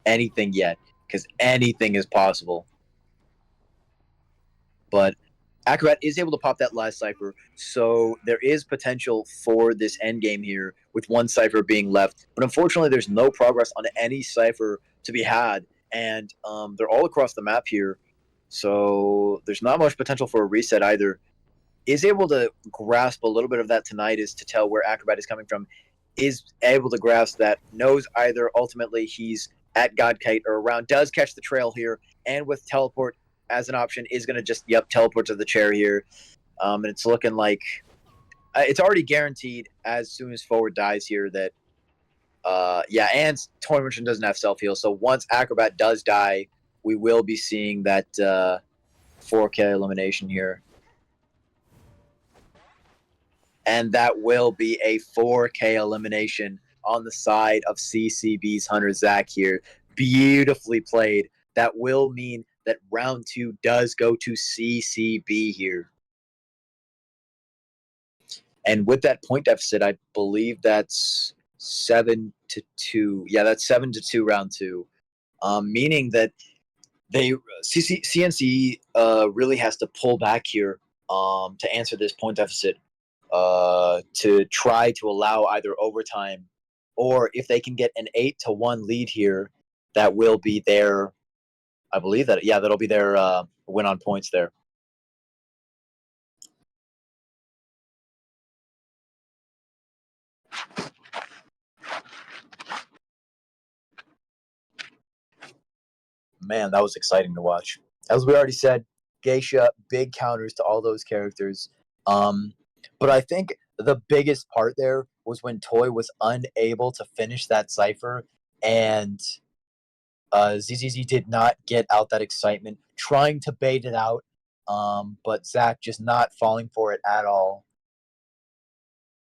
anything yet because anything is possible. But Acrobat is able to pop that last Cypher, so there is potential for this end game here with one Cypher being left. But unfortunately, there's no progress on any Cypher to be had, and they're all across the map here. So there's not much potential for a reset either. Is able to grasp a little bit of that tinnitus to tell where Acrobat is coming from. Is able to grasp that. Knows either ultimately he's at Godkite or around. Does catch the trail here, and with teleport as an option, is going to just teleport to the chair here. And it's looking like it's already guaranteed as soon as forward dies here that and Toy Merchant doesn't have self heal. So once Acrobat does die, we will be seeing that 4K elimination here. And that will be a 4K elimination on the side of CCB's Hunter Zach here. Beautifully played. That will mean that round 2 does go to CCB here. And with that point deficit, I believe that's 7-2. Yeah, that's 7-2 round 2. Meaning that CNCE really has to pull back here to answer this point deficit to try to allow either overtime or if they can get an 8-1 lead here, that will be their, I believe that, that'll be their win on points there. Man, that was exciting to watch. As we already said, Geisha, big counters to all those characters. But I think the biggest part there was when Toy was unable to finish that Cypher, and ZZZ did not get out that excitement, trying to bait it out, but Zach just not falling for it at all.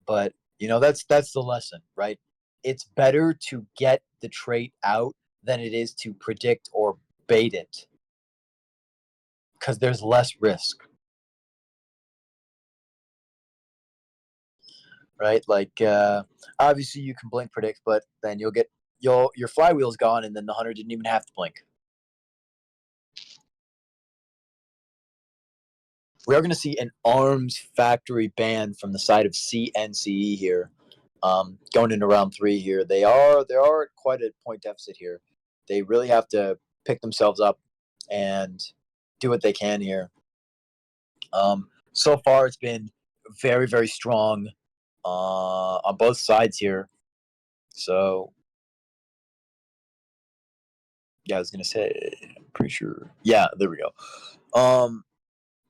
But that's the lesson, right? It's better to get the trait out than it is to predict or bait it, because there's less risk. right? Like obviously you can blink predict, but then you'll get your flywheel's gone, and then the hunter didn't even have to blink. We are going to see an arms factory ban from the side of CNCE here, going into round 3 here. They are quite a point deficit here. They really have to pick themselves up and do what they can here. So far, it's been very, very strong on both sides here. So, yeah, I was gonna say, I'm pretty sure. Yeah, there we go.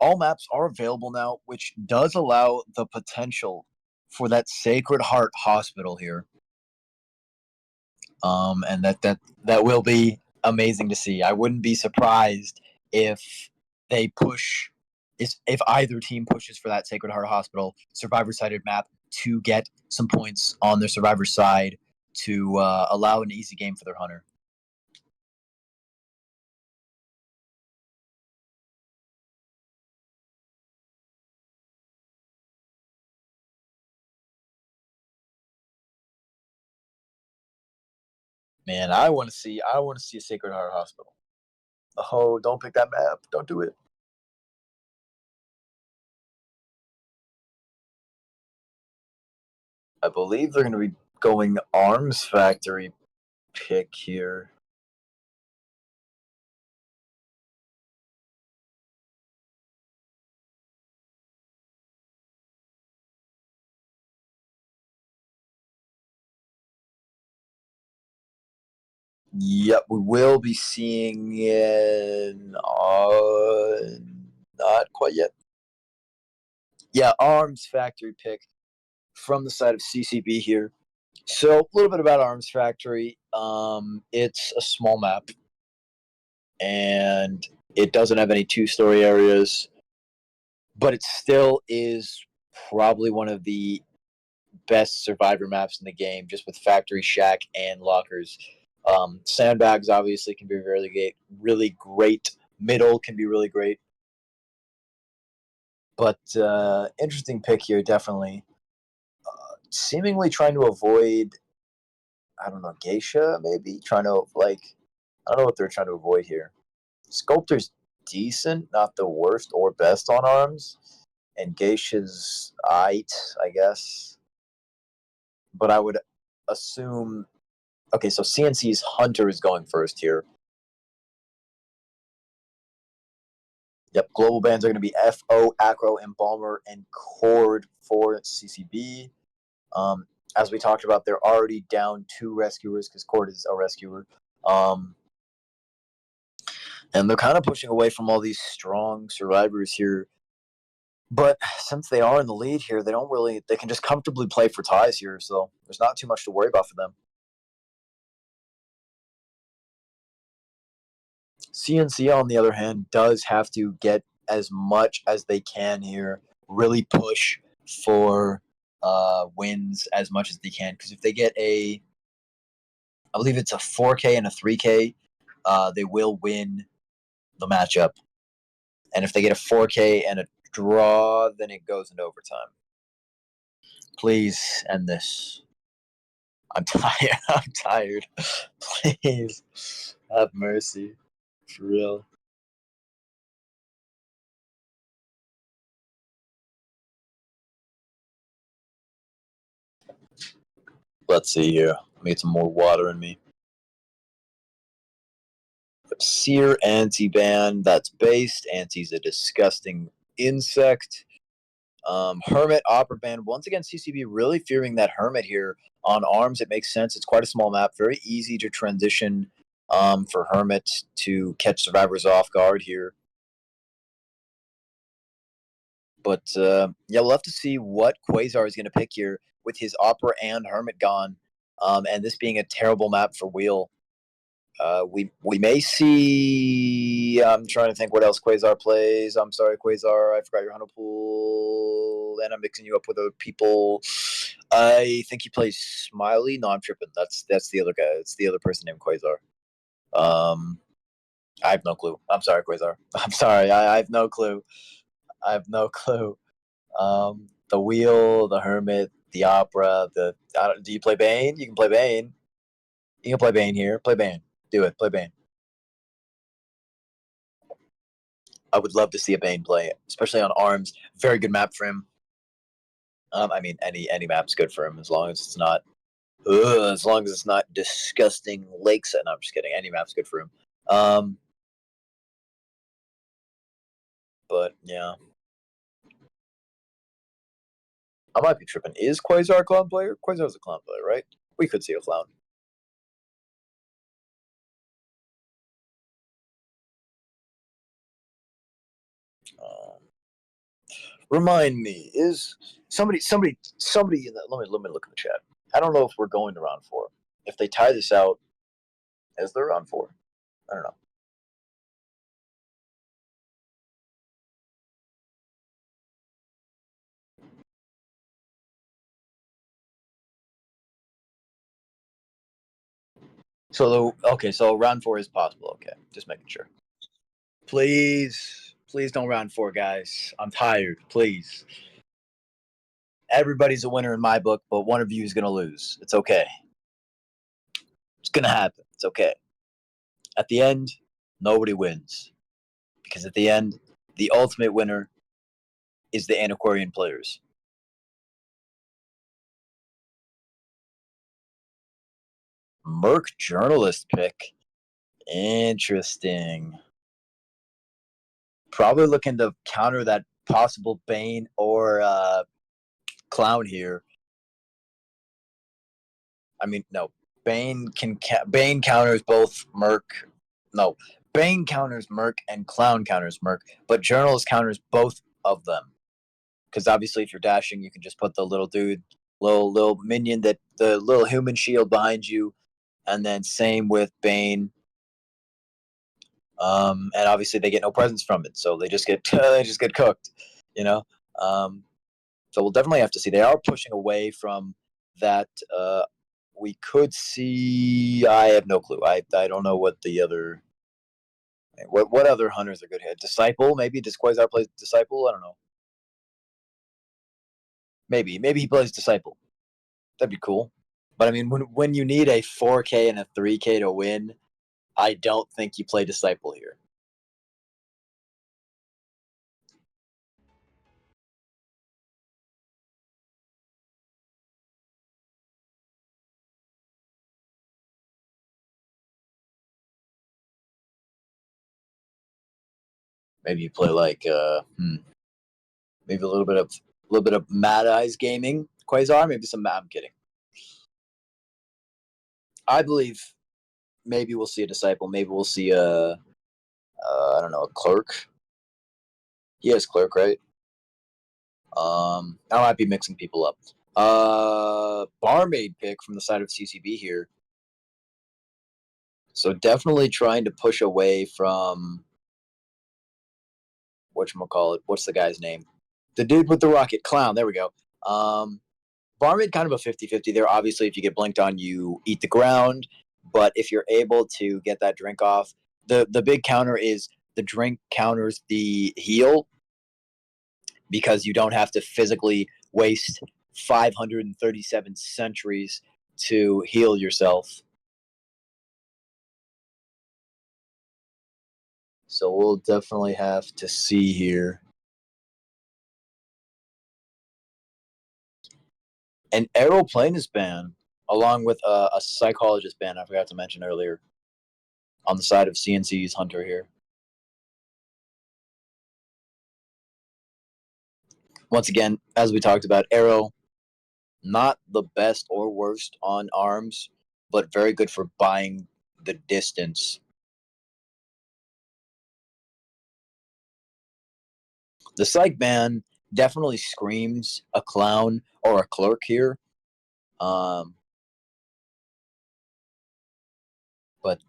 All maps are available now, which does allow the potential for that Sacred Heart Hospital here. And that will be amazing to see. I wouldn't be surprised if they push, if either team pushes for that Sacred Heart Hospital survivor sided map to get some points on their survivor side to allow an easy game for their hunter. Man, I want to see a Sacred Heart Hospital. Oh, don't pick that map. Don't do it. I believe they're going to be going Arms Factory pick here. Yep, we will be seeing it. Not quite yet. Yeah, Arms Factory pick from the side of CCB here. So a little bit about Arms Factory. It's a small map, and it doesn't have any two-story areas, but it still is probably one of the best survivor maps in the game, just with factory shack and lockers. Sandbags obviously can be really great. Middle can be really great, but interesting pick here, definitely. Seemingly trying to avoid, I don't know, Geisha maybe trying to I don't know what they're trying to avoid here. Sculptor's decent, not the worst or best on arms, and Geisha's I guess. But I would assume. Okay, so CNC's Hunter is going first here. Yep, global bans are going to be FO, Acro, Embalmer, and Cord for CCB. As we talked about, they're already down 2 rescuers because Cord is a rescuer. And they're kind of pushing away from all these strong survivors here. But since they are in the lead here, they can just comfortably play for ties here. So there's not too much to worry about for them. CNC, on the other hand, does have to get as much as they can here, really push for wins as much as they can. Because if they get I believe it's a 4K and a 3K, they will win the matchup. And if they get a 4K and a draw, then it goes into overtime. Please end this. I'm tired. I'm tired. Please have mercy. For real. Let's see here. Let me get some more water in me. Seer anti-ban. That's based. Anti's a disgusting insect. Hermit opera ban. Once again, CCB really fearing that Hermit here on arms. It makes sense. It's quite a small map. Very easy to transition for Hermit to catch survivors off guard here. But yeah, we'll have to see what Quasar is going to pick here with his Opera and Hermit gone, and this being a terrible map for Wheel. We may see. I'm trying to think what else Quasar plays. I'm sorry, Quasar. I forgot your Hunter pool, and I'm mixing you up with other people. I think he plays Smiley. No, I'm tripping. That's the other guy. It's the other person named Quasar. Um, I have no clue. I'm sorry, Quasar. I'm sorry. I have no clue. I have no clue. The Wheel, the Hermit, the opera. Do you play Bane? You can play Bane. You can play Bane here. Play Bane. Do it. Play Bane. I would love to see a Bane play, especially on arms. Very good map for him. I mean, any map's good for him as long as it's not, as long as it's not disgusting lakeside. No, I'm just kidding. Any map's good for him. But yeah, I might be tripping. Is Quasar a clown player? Quasar's a clown player, right? We could see a clown. Remind me, is somebody in the, let me look in the chat. I don't know if we're going to round 4. If they tie this out, is there round 4? I don't know. So okay, so round 4 is possible. Okay, just making sure. Please, please don't round 4, guys. I'm tired. Please. Everybody's a winner in my book, but one of you is gonna lose. It's okay. It's gonna happen. It's okay. At the end, nobody wins because at the end, the ultimate winner is the Antiquarian players. Merc journalist pick. Interesting. Probably looking to counter that possible Bane or Clown here. I mean, no. Bane counters both Merc. No, Bane counters Merc and Clown counters Merc, but Journalist counters both of them. Because obviously, if you're dashing, you can just put the little dude, little minion, that the little human shield behind you, and then same with Bane. And obviously they get no presents from it, so they just get cooked, you know. So we'll definitely have to see. They are pushing away from that. We could see. I have no clue. I don't know what the other. What other hunters are good here? Disciple, maybe. Does Quasar play Disciple? I don't know. Maybe he plays Disciple. That'd be cool. But I mean, when you need a 4K and a 3K to win, I don't think you play Disciple here. Maybe you play like maybe a little bit of Mad Eyes Gaming Quasar. Maybe some. I'm kidding. I believe maybe we'll see a Disciple. Maybe we'll see a I don't know, a Clerk. He has Clerk, right? I might be mixing people up. Barmaid pick from the side of CCB here. So definitely trying to push away from whatchamacallit. What's the guy's name? The dude with the rocket, Clown. There we go. Barmaid kind of a 50-50 there. Obviously, if you get blinked on, you eat the ground. But if you're able to get that drink off, the big counter is the drink counters the heal because you don't have to physically waste 537 centuries to heal yourself. So we'll definitely have to see here. An aeroplanist ban, along with a psychologist ban, I forgot to mention earlier, on the side of CNCE's Hunter here. Once again, as we talked about, Arrow, not the best or worst on arms, but very good for buying the distance. The psych ban definitely screams a clown or a clerk here. But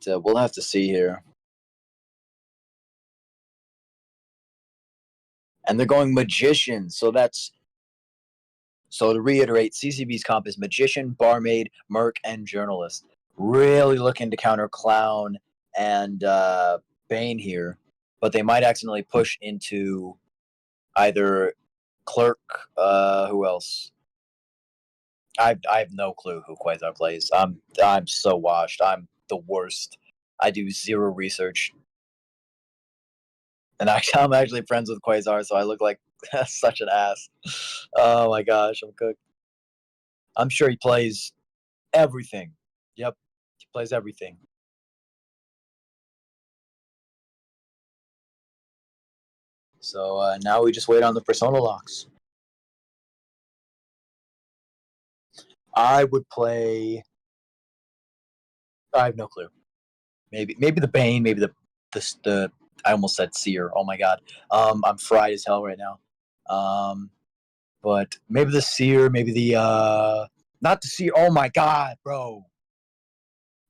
we'll have to see here. And they're going magician, so that's so to reiterate, CCB's comp is magician, barmaid, merc, and journalist. Really looking to counter clown and Bane here, but they might accidentally push into either clerk. Who else? I have no clue who Quasar plays. I'm so washed. I'm the worst. I do zero research, and I'm actually friends with Quasar, so I look like such an ass. Oh my gosh, I'm cooked. I'm sure he plays everything. Yep, he plays everything. So now we just wait on the persona locks. I would play. I have no clue. Maybe the Bane. Maybe the. I almost said Seer. Oh my god. I'm fried as hell right now. But maybe the Seer. Maybe the not the Seer. Oh my god, bro.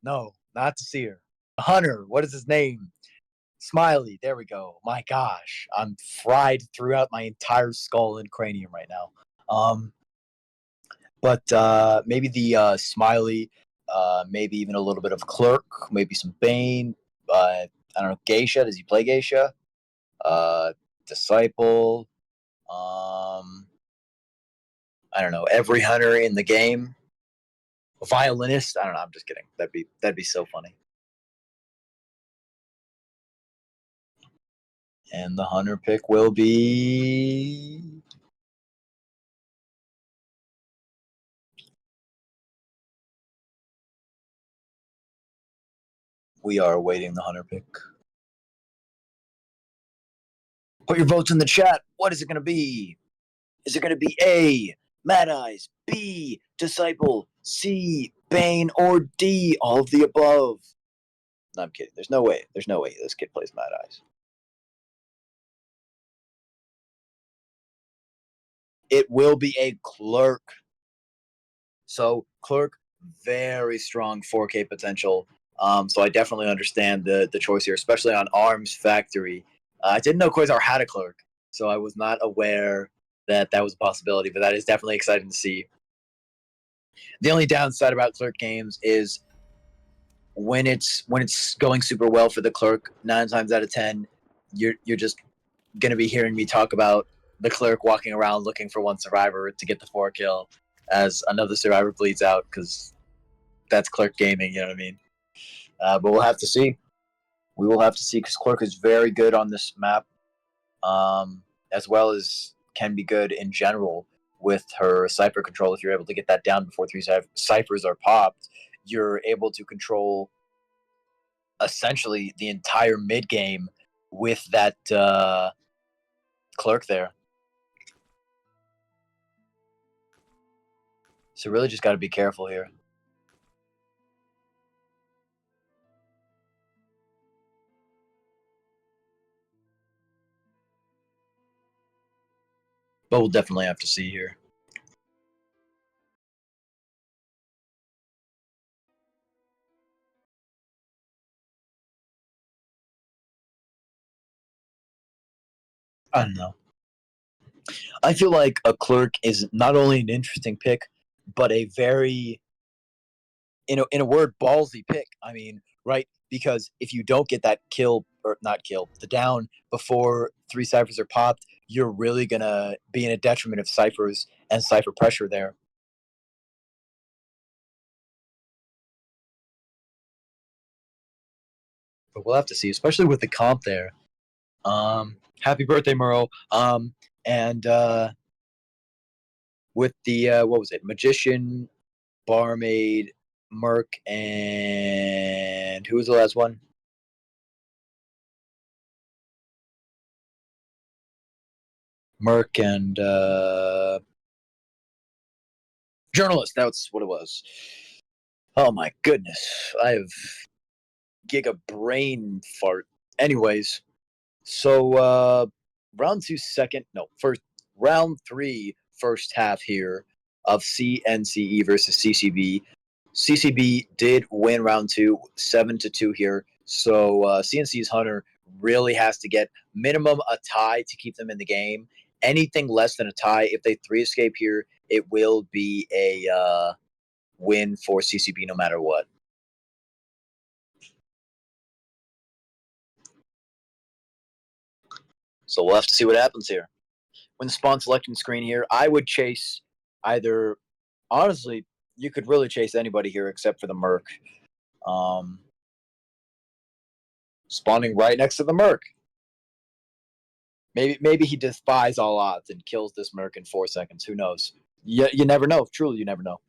No, not the Seer. Hunter. What is his name? Smiley. There we go. My gosh, I'm fried throughout my entire skull and cranium right now. Um, but maybe the Smiley, maybe even a little bit of Clerk, maybe some Bane. I don't know, Geisha. Does he play Geisha? Disciple. Um, I don't know. Every hunter in the game. Violinist. I don't know. I'm just kidding. That'd be so funny. And the hunter pick will be. We are awaiting the hunter pick. Put your votes in the chat. What is it going to be? Is it going to be A, Mad Eyes, B, Disciple, C, Bane, or D, all of the above? No, I'm kidding. There's no way. There's no way this kid plays Mad Eyes. It will be a Clerk. So Clerk, very strong 4K potential. So I definitely understand the choice here, especially on Arms Factory. I didn't know Quasar had a Clerk, so I was not aware that that was a possibility, but that is definitely exciting to see. The only downside about Clerk games is when it's going super well for the Clerk, 9 times out of 10, you're just gonna be hearing me talk about the Clerk walking around looking for one survivor to get the 4 kill as another survivor bleeds out because that's Clerk gaming. You know what I mean? But we'll have to see. We will have to see because Clerk is very good on this map, as well as can be good in general with her cipher control. If you're able to get that down before 3 ciphers are popped, you're able to control essentially the entire mid game with that Clerk there. So really just got to be careful here. But we'll definitely have to see here. I don't know. I feel like a Clerk is not only an interesting pick, but a very, in a word, ballsy pick. I mean, right? Because if you don't get that kill or not kill the down before 3 ciphers are popped, you're really gonna be in a detriment of ciphers and cipher pressure there. But we'll have to see, especially with the comp there. Happy birthday, Murrow. And with the what was it? Magician, barmaid, Merc, and who was the last one? Merc and journalist. That's what it was. Oh my goodness, I have giga brain fart. Anyways, so round two, second, no, first round three, first half here of CNCE versus CCB. CCB did win round two, 7-2 here. So CNC's Hunter really has to get minimum a tie to keep them in the game. Anything less than a tie, if they 3 escape here, it will be a win for CCB no matter what. So we'll have to see what happens here. When the spawn selection screen here, I would chase either honestly, you could really chase anybody here except for the Merc. Spawning right next to the Merc. Maybe he defies all odds and kills this Merc in 4 seconds. Who knows? You never know. Truly, you never know.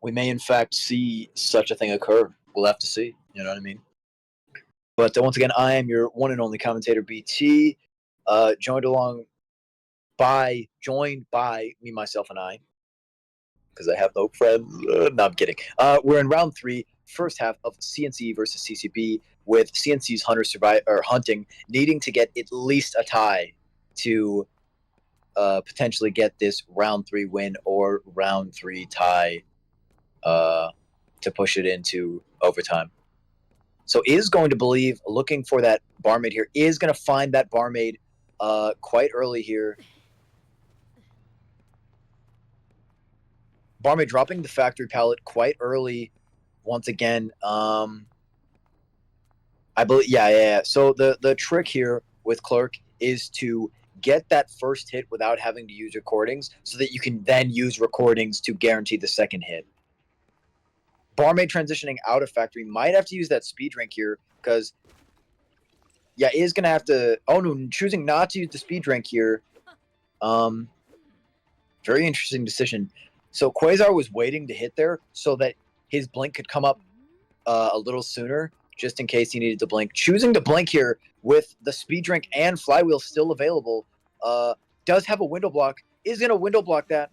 We may, in fact, see such a thing occur. We'll have to see. You know what I mean? But once again, I am your one and only commentator, BT. Joined by me, myself, and I, because I have no friends. No, I'm kidding. We're in round 3, first half of CNCE versus CCB, with CNC's hunting needing to get at least a tie to potentially get this round 3 win or round 3 tie to push it into overtime. So is going to believe, looking for that barmaid here, is going to find that barmaid quite early here. Barmaid dropping the factory pallet quite early once again. I believe, yeah. So the trick here with Clerk is to get that first hit without having to use recordings so that you can then use recordings to guarantee the second hit. Barmaid transitioning out of factory might have to use that speed drink here because, yeah, is going to have to... Oh, no, choosing not to use the speed drink here. Very interesting decision. So Quasar was waiting to hit there so that his blink could come up a little sooner, just in case he needed to blink. Choosing to blink here with the speed drink and flywheel still available, does have a window block, is going to window block that.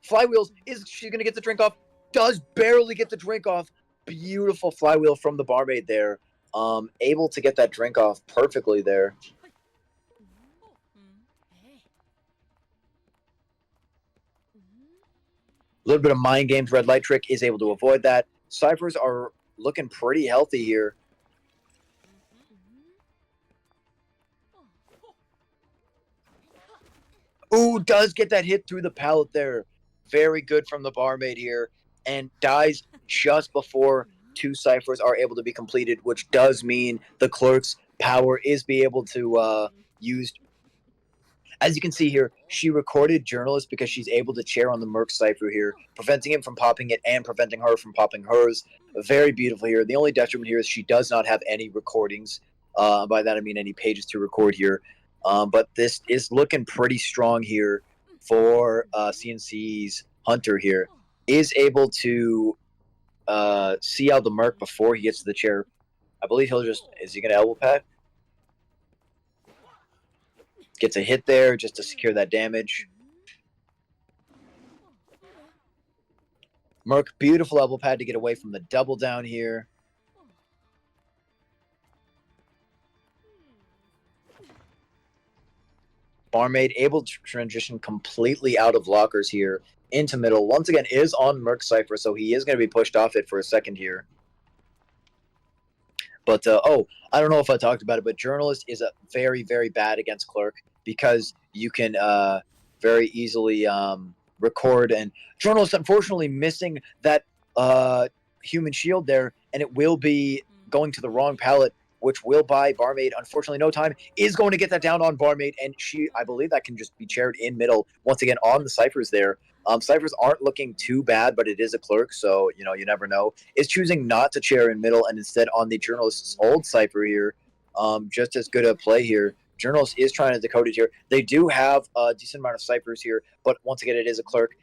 Flywheels, is she going to get the drink off? Does barely get the drink off. Beautiful flywheel from the barmaid there. Able to get that drink off perfectly there. A little bit of mind games. Red light trick is able to avoid that. Cyphers are looking pretty healthy here. Ooh, does get that hit through the pallet there. Very good from the barmaid here. And dies just before 2 ciphers are able to be completed, which does mean the Clerk's power is be able to use... As you can see here, she recorded Journalist because she's able to chair on the Merc cipher here, preventing him from popping it and preventing her from popping hers. Very beautiful here. The only detriment here is she does not have any recordings. By that I mean any pages to record here. But this is looking pretty strong here for CNC's Hunter here. Is able to see out the Merc before he gets to the chair. I believe he'll just... Is he going to elbow pad? Gets a hit there just to secure that damage. Merc, beautiful elbow pad to get away from the double down here. Barmaid able to transition completely out of lockers here into middle. Once again, is on Merc Cypher, so he is going to be pushed off it for a second here. But, I don't know if I talked about it, but Journalist is a very, very bad against Clerk because you can very easily record. And Journalist, unfortunately, missing that human shield there, and it will be going to the wrong pallet, which will buy Barmaid, unfortunately, no time. Is going to get that down on Barmaid, and she, I believe that can just be chaired in middle, once again, on the Cyphers there. Cyphers aren't looking too bad, but it is a Clerk, so, you know, you never know. Is choosing not to chair in middle and instead on the Journalist's old Cypher here. Just as good a play here. Journalist is trying to decode it here. They do have a decent amount of Cyphers here, but once again, it is a Clerk.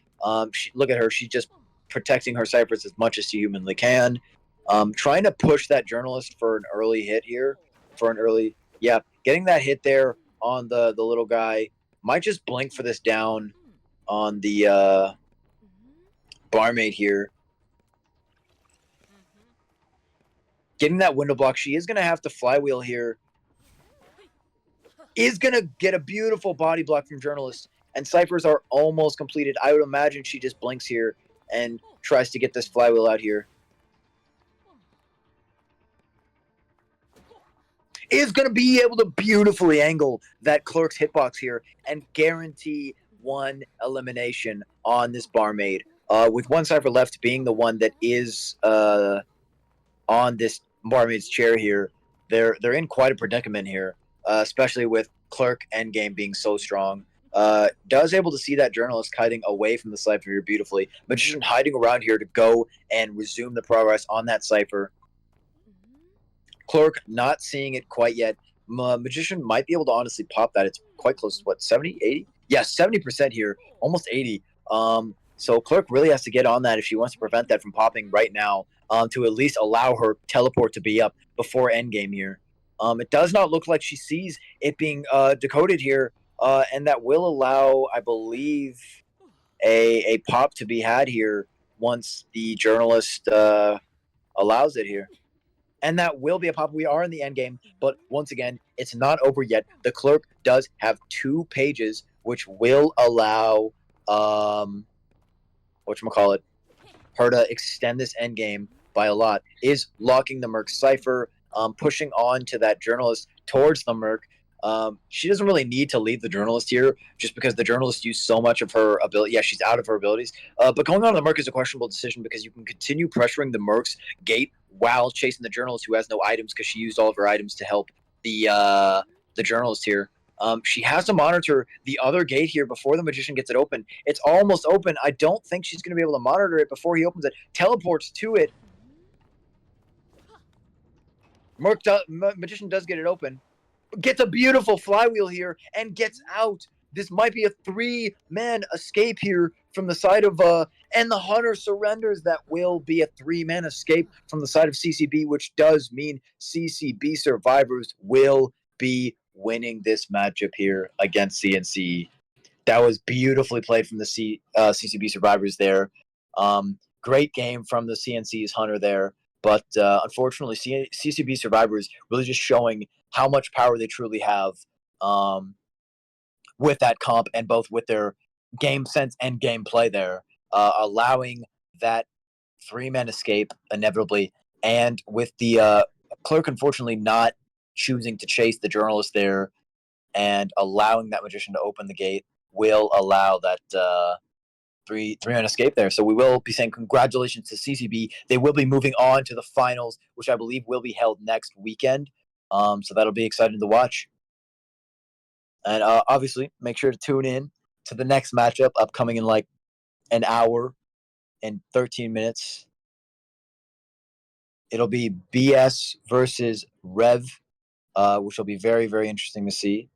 Look at her. She's just protecting her Cyphers as much as she humanly can. Trying to push that Journalist for an early hit here. Yeah, getting that hit there on the little guy. Might just blink for this down on the barmaid here. Getting that window block. She is going to have to flywheel here. Is going to get a beautiful body block from Journalist. And Cyphers are almost completed. I would imagine she just blinks here and tries to get this flywheel out here. Is going to be able to beautifully angle that Clerk's hitbox here and guarantee 1 elimination on this barmaid. With 1 Cypher left being the one that is on this barmaid's chair here, they're in quite a predicament here. especially with Clerk endgame being so strong. Does able to see that Journalist kiting away from the Cypher here beautifully. Magician hiding around here to go and resume the progress on that Cypher. Clerk not seeing it quite yet. Magician might be able to honestly pop that. It's quite close to what, 70, 80? Yeah, 70% here, almost 80. So Clerk really has to get on that if she wants to prevent that from popping right now, to at least allow her teleport to be up before endgame here. It does not look like she sees it being decoded here, and that will allow, I believe, a pop to be had here once the Journalist allows it here. And that will be a pop. We are in the end game, but once again, it's not over yet. The Clerk does have 2 pages, which will allow whatchamacallit, her to extend this end game by a lot. Is locking the Merc Cypher, pushing on to that Journalist towards the Merc. She doesn't really need to leave the Journalist here, just because the Journalist used so much of her ability. Yeah, she's out of her abilities. But going on to the Merc is a questionable decision, because you can continue pressuring the Merc's gate while chasing the Journalist, who has no items, because she used all of her items to help the Journalist here. She has to monitor the other gate here before the Magician gets it open. It's almost open. I don't think she's going to be able to monitor it before he opens it. Teleports to it. Magician does get it open. Gets a beautiful flywheel here and gets out. This might be a 3-man escape here from the side of and the Hunter surrenders. That will be a 3-man escape from the side of CCB, which does mean CCB survivors will be winning this matchup here against CNCE. That was beautifully played from the CCB survivors there. Great game from the CNC's Hunter there. But unfortunately, CCB survivors really just showing how much power they truly have with that comp, and both with their game sense and gameplay there, allowing that 3-man escape inevitably. And with the Clerk unfortunately not choosing to chase the Journalist there and allowing that Magician to open the gate, will allow that 3-man escape there. So we will be saying congratulations to CCB. They will be moving on to the finals, which I believe will be held next weekend. So that'll be exciting to watch. And obviously, make sure to tune in to the next matchup upcoming in like an hour and 13 minutes. It'll be BS versus Rev, which will be very, very interesting to see.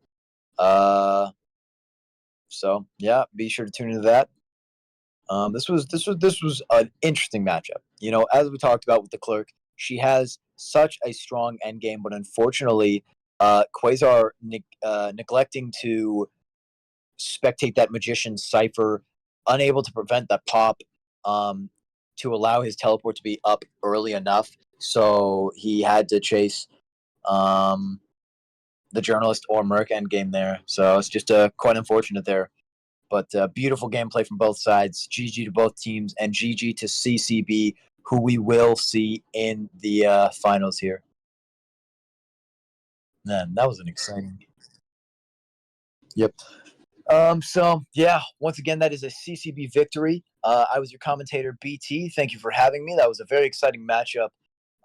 So yeah, be sure to tune into that. This was an interesting matchup. You know, as we talked about with the Clerk, she has such a strong end game, but unfortunately, Quasar neglecting to spectate that Magician Cypher, unable to prevent that pop, to allow his teleport to be up early enough. So he had to chase the Journalist or Merc end game there. So it's just quite unfortunate there. But beautiful gameplay from both sides. GG to both teams, and GG to CCB, who we will see in the finals here. Man, that was an exciting. Yep. So yeah, once again, that is a CCB victory. I was your commentator, BT. Thank you for having me. That was a very exciting matchup.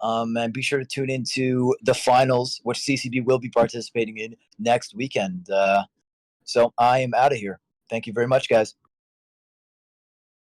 And be sure to tune into the finals, which CCB will be participating in next weekend. So I am out of here. Thank you very much, guys.